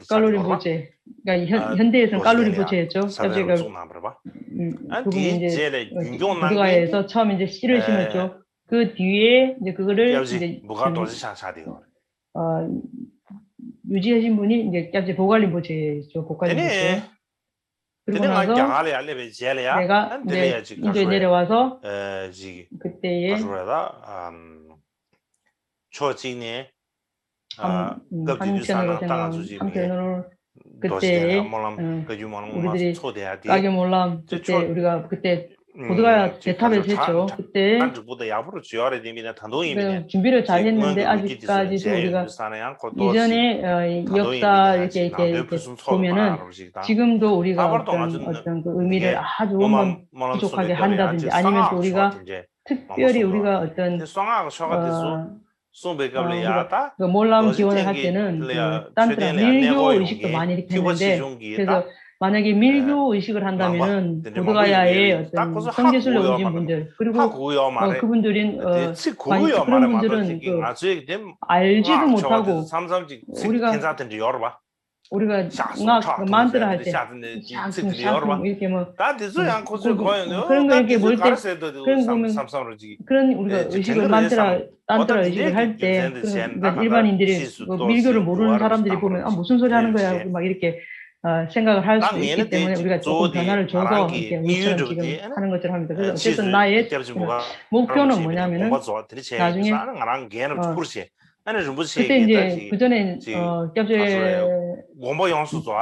깔루린보체. 그러니까 현대에서는 깔루린보체였죠. 그분이 이제 부두가에서 처음 이제 씨를 심었죠. 그 뒤에 이제 그거를 이제 유지하신 분이 이제 깝제 보갈린보체죠. 보갈린보체. 그리고 나서 내가 이제 인도에 내려와서 그때에 한편으로 그때 우리들이 까게 몰람 그때 우리가 그때 보드가 대탑에서 했죠. 그때 준비를 잘 했는데 아직까지도 우리가 이전에 역사 이렇게 보면은 지금도 우리가 어떤 그 의미를 아주 원만 부족하게 한다든지 아니면 또 우리가 특별히 우리가 어떤 그 몰람 기원을 할 때는 그 딴트라 밀교 의식도 많이 이렇게 했는데 그래서 만약에 밀교 의식을 한다면은 보드가야의 어떤 성지순례 오신 분들 그리고 그분들은 그런 분들은 알지도 못하고 우리가 만들어 할 때 이렇게 뭐 그런 거 이렇게 볼 때 그런 보면 그런 우리가 의식을 딴트라 의식을 할 때 일반인들이 밀교를 모르는 사람들이 보면 무슨 소리 하는 거야 막 이렇게 생각을 할 수 있기 때문에 우리가 조금 변화를 줘서 이렇게 우리처럼 지금 하는 것처럼 합니다. 그래서 어쨌든 나의 목표는 뭐냐면은 나중에 그때 이제 그 전에 겹제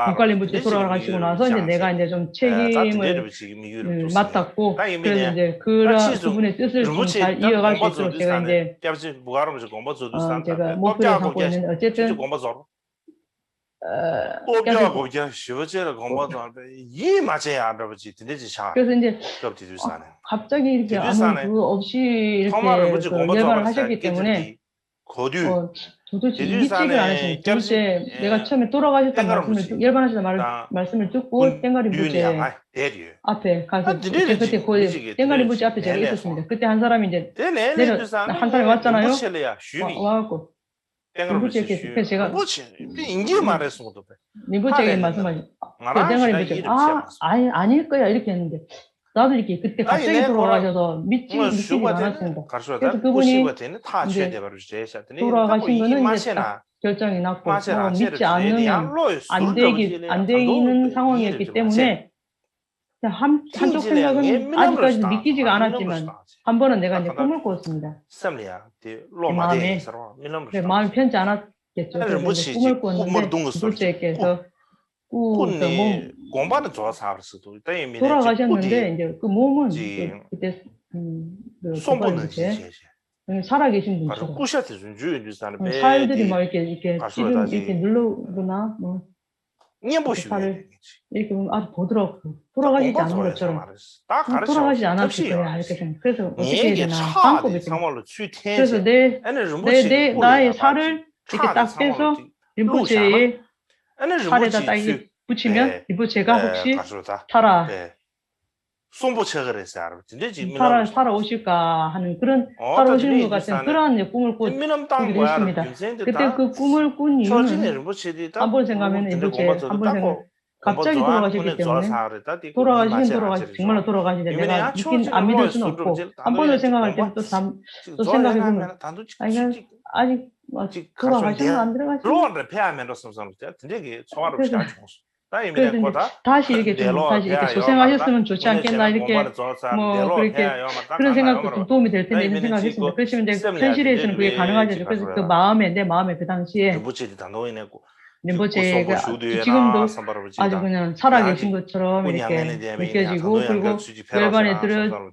국가림부터 돌아가시고 나서 이제 내가 이제 좀 책임을 맡았고 그래서 이제 그런 그분의 뜻을 좀 잘 이어갈 수 있도록 제가 이제 제가 목표를 삼고 있는데 어쨌든 그래서 이제 갑자기 이렇게 아무 그거 없이 이렇게 열반을 하셨기 때문에 도대체 이기지를 않으시는 도대체 내가 처음에 돌아가셨다는 말씀을 열반하셨다는 말씀을 듣고 땡가림부체 앞에 가서 그때 거기 땡가림부체 앞에 제가 있었습니다. 그때 한 사람이 이제 한 사람이 왔잖아요. 와갖고 림부체께 제가 림부체에게 말씀하신 땡가림부체 아닐 거야 이렇게 했는데 나도 이렇게 그때 갑자기 돌아가셔서 믿지가 않았습니다. 그래서 그분이 이제 돌아가신 거는 이제 딱 결정이 났고 믿지 않으면 안 되는 상황이었기 때문에 한쪽 생각은 아직까지도 믿기지가 않았지만 한 번은 내가 이제 꿈을 꿨습니다. 마음이 편치 않았겠죠. 그래서 꿈을 꿨는데 불제께서 군이 공부는 좋아서 할 수도 있다. 돌아가셨는데 이제 그 몸은 지- 그때 손보는 지지. 살아계신 바로 분처럼 꾸셔서 좀 주의주사는 배. 살들이 막 이렇게 가수로 찌름 다시. 이렇게 누르거나 뭐 니보시면 이렇게 보면 아주 보더라고. 돌아가시지 않은 것처럼 다 가르쳐. 돌아가시지 않았을 거야 이렇게 생각. 그래서 어떻게 해야 이게 되나 차디 방법이 상말로 그래서 취天. 나의 살을 이렇게 딱 빼서 림보체의 살에다 딱 이렇게 붙이면 림보체가 혹시 살아 손보체를 했어요. 진짜 지금 살아오실까 하는 그런 살아오시는 것 같은 그런 꿈을 꾸기도 했습니다. 그때 그 꿈을 꾼 이유는 한 번 생각하면 림보체 한번 생각 갑자기 돌아가셨기 때문에 돌아가시긴 정말로 돌아가시는데 내가 안 믿을 수는 없고 한 번을 생각할 때는 또 생각해보면 아직 돌아가시면 안 들어가시면 그래서 다시 이렇게 조생하셨으면 좋지 않겠나 이렇게 뭐 그렇게 그런 생각도 좀 도움이 될 텐데 이런 생각했습니다. 그렇지만 이제 현실에서는 그게 가능하죠. 그래서 그 내 마음에 그 당시에 림보체가 지금도 아주 그냥 살아계신 것처럼 이렇게 느껴지고 그리고 열반에 들어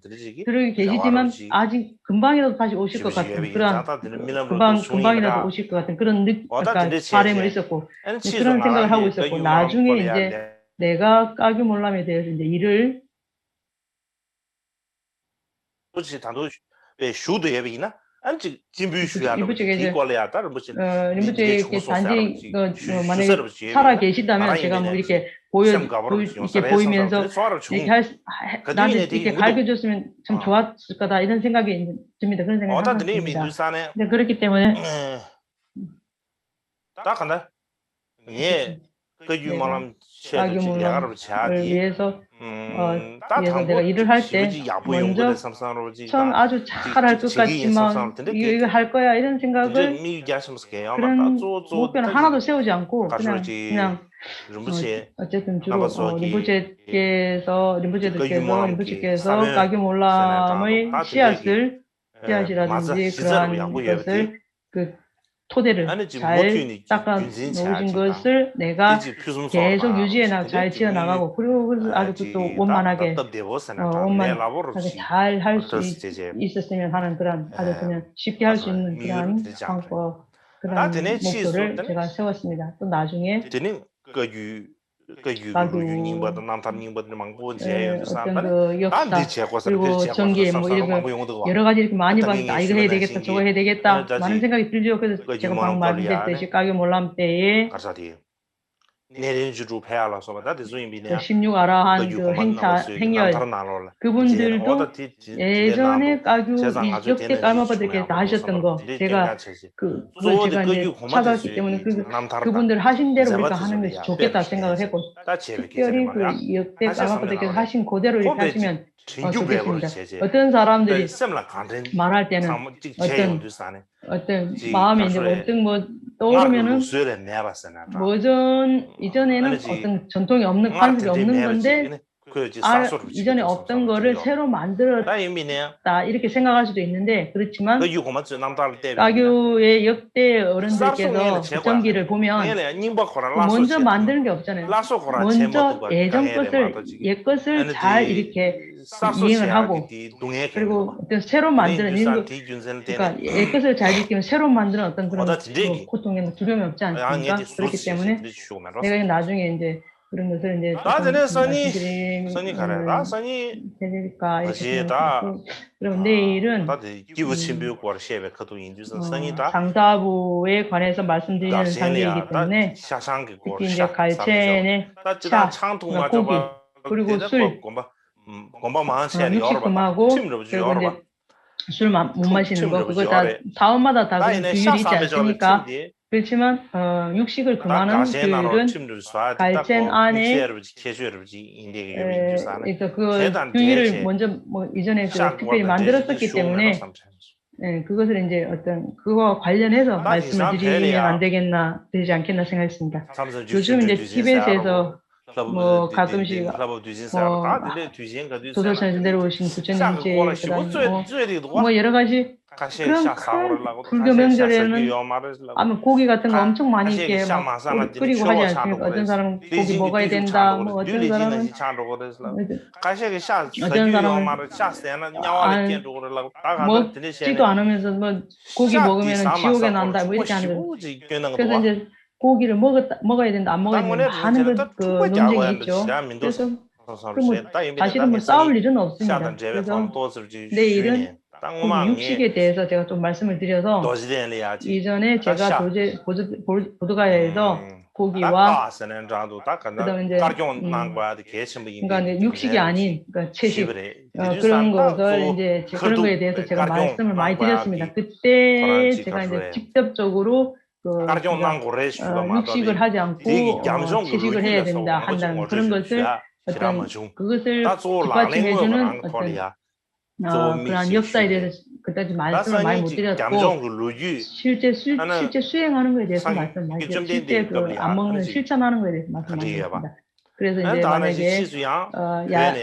계시지만 아직 금방이라도 다시 오실 것 같은 그런 금방이라도 오실 것 같은 그런 바람을 있었고 그런 생각을 하고 있었고 나중에 이제 내가 까규몰람에 대해서 이제 일을 림보체의 단지 만약에 살아 계시다면 제가 뭐 이렇게 보이면서 나한테 이렇게 가르쳐줬으면 참 좋았을 거다 이런 생각이 듭니다. 그런 생각이 항상 듭니다. 네, 그렇기 때문에 까규몰람을 위해서 내가 일을 할 때 먼저 처음 아주 잘할 것 같지만 이거 할 거야 이런 생각을 그런 목표는 하나도 세우지 않고 그냥 어쨌든 주로 림보체께서 까규몰람의 씨앗이라든지 그러한 것을 그 토대를 잘 닦아 놓으신 것을 내가 계속 잘 지어나가고 그리고 아주 또 원만하게 잘 할 수 있었으면 하는 그런 아주 그냥 쉽게 할 수 있는 그런 방법 그런 목표를 제가 세웠습니다. 또 나중에 어떤 그 역사 그리고 전기 뭐 이런 거 여러 가지 이렇게 많이 봤다. 이거 해야 되겠다, 저거 해야 되겠다. 많은 생각이 들죠. 그래서 제가 방금 말씀드렸듯이 까규몰람 때에 16아라한 그 행렬 그분들도 예전에 역대 까마바들께서 다 하셨던 거 제가 그걸 제가 이제 찾았기 때문에 그분들 하신 대로 우리가 하는 것이 좋겠다 생각을 했고 특별히 그 역대 까마바들께서 하신 그대로 이렇게 하시면 좋겠습니다. 어떤 사람들이 말할 때는 어떤 마음에 이제 어떤 뭐 떠오르면은 이전에는 어떤 전통이 없는 관습이 없는 건데 이전에 없던 거를 새로 만들었다 이렇게 생각할 수도 있는데 그렇지만 까규의 역대 어른들께서 전기를 보면 먼저 만드는 게 없잖아요. 먼저 옛 것을 잘 이렇게 이행을 하고 그리고 어떤 새로 만드는 그러니까 옛 것을 잘 지키면 새로 만드는 어떤 그런 고통에 두려움이 없지 않습니까? 그렇기 때문에 내가 나중에 이제 그런 것을 이제 말씀드릴까 이렇게 생각했고 그럼 내일은 장사부에 관해서 말씀드리는 단계이기 때문에 특히 이제 갈첸의 차, 고기 그리고 술 육식금하고 그리고 이제 술 못 마시는 거 그거 다 다음마다 다 그런 규율이 있지 않습니까? 그렇지만 육식을 금하는 규율은 갈첸 안에 그 규율을 먼저 뭐 이전에 특별히 만들었었기 때문에 그것을 이제 어떤 그거와 관련해서 말씀을 드리면 안 되지 않겠나 생각했습니다. 요즘 이제 티벳에서 뭐 가끔씩 조선시대 내려오신 부처님제 그다음에 뭐 여러 가지 그런 큰 불교 명절에는 아마 고기 같은 거 엄청 많이 이렇게 막 끓이고 하지 않습니까? 어떤 사람은 고기 먹어야 된다, 뭐 어떤 사람은 먹지도 않으면서 뭐 고기 먹으면 지옥에 난다 뭐 이렇게 하는 거. 그래서 이제 고기를 먹어야 된다, 안 먹어야 된다 하는 그 논쟁이 있죠. 그래서 그뭐 사실은 뭐 싸울 일은 없습니다. 그래서 내일은 고기 육식에 대해서 제가 좀 말씀을 드려서 이전에 제가 보드가야에서 고기와 그다음에 이제 그러니까 이제 육식이 아닌 그러니까 채식 그런 것을 이제 그런 거에 대해서 제가 말씀을 많이 드렸습니다. 그때 제가 이제 직접적으로 육식을 하지 않고 채식을 해야 된다 한다는 그런 것을 어떤 그것을 뒷받침해주는 어떤 그런 역사에 대해서 그다지 말씀을 많이 못 드렸고 실제 수행하는 거에 대해서 말씀 많이 드렸고 실제 그 안 먹는 실천하는 거에 대해서 말씀 많이 드렸습니다. 그래서 이제 만약에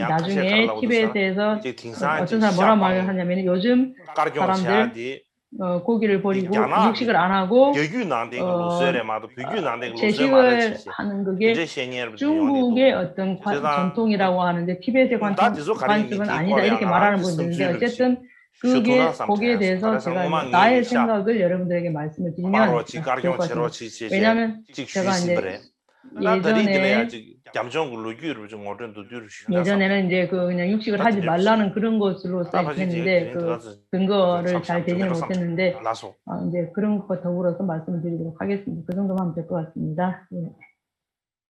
나중에 티베트에서 어떤 사람 뭐라 말을 하냐면 요즘 사람들 고기를 버리고 육식을 안 하고 채식을 하는 그게 중국의 어떤 전통이라고 하는데 티베트의 관습은 아니다 이렇게 말하는 분들인데 어쨌든 거기에 대해서 제가 나의 생각을 여러분들에게 말씀을 드리면 좋을 것 같습니다. 왜냐하면 제가 이제 예전에는 이제 그냥 육식을 하지 말라는 그런 것으로 했는데 그 근거를 잘 대지는 못했는데 이제 그런 것과 더불어서 말씀을 드리도록 하겠습니다. 그 정도만 하면 될 것 같습니다. 예.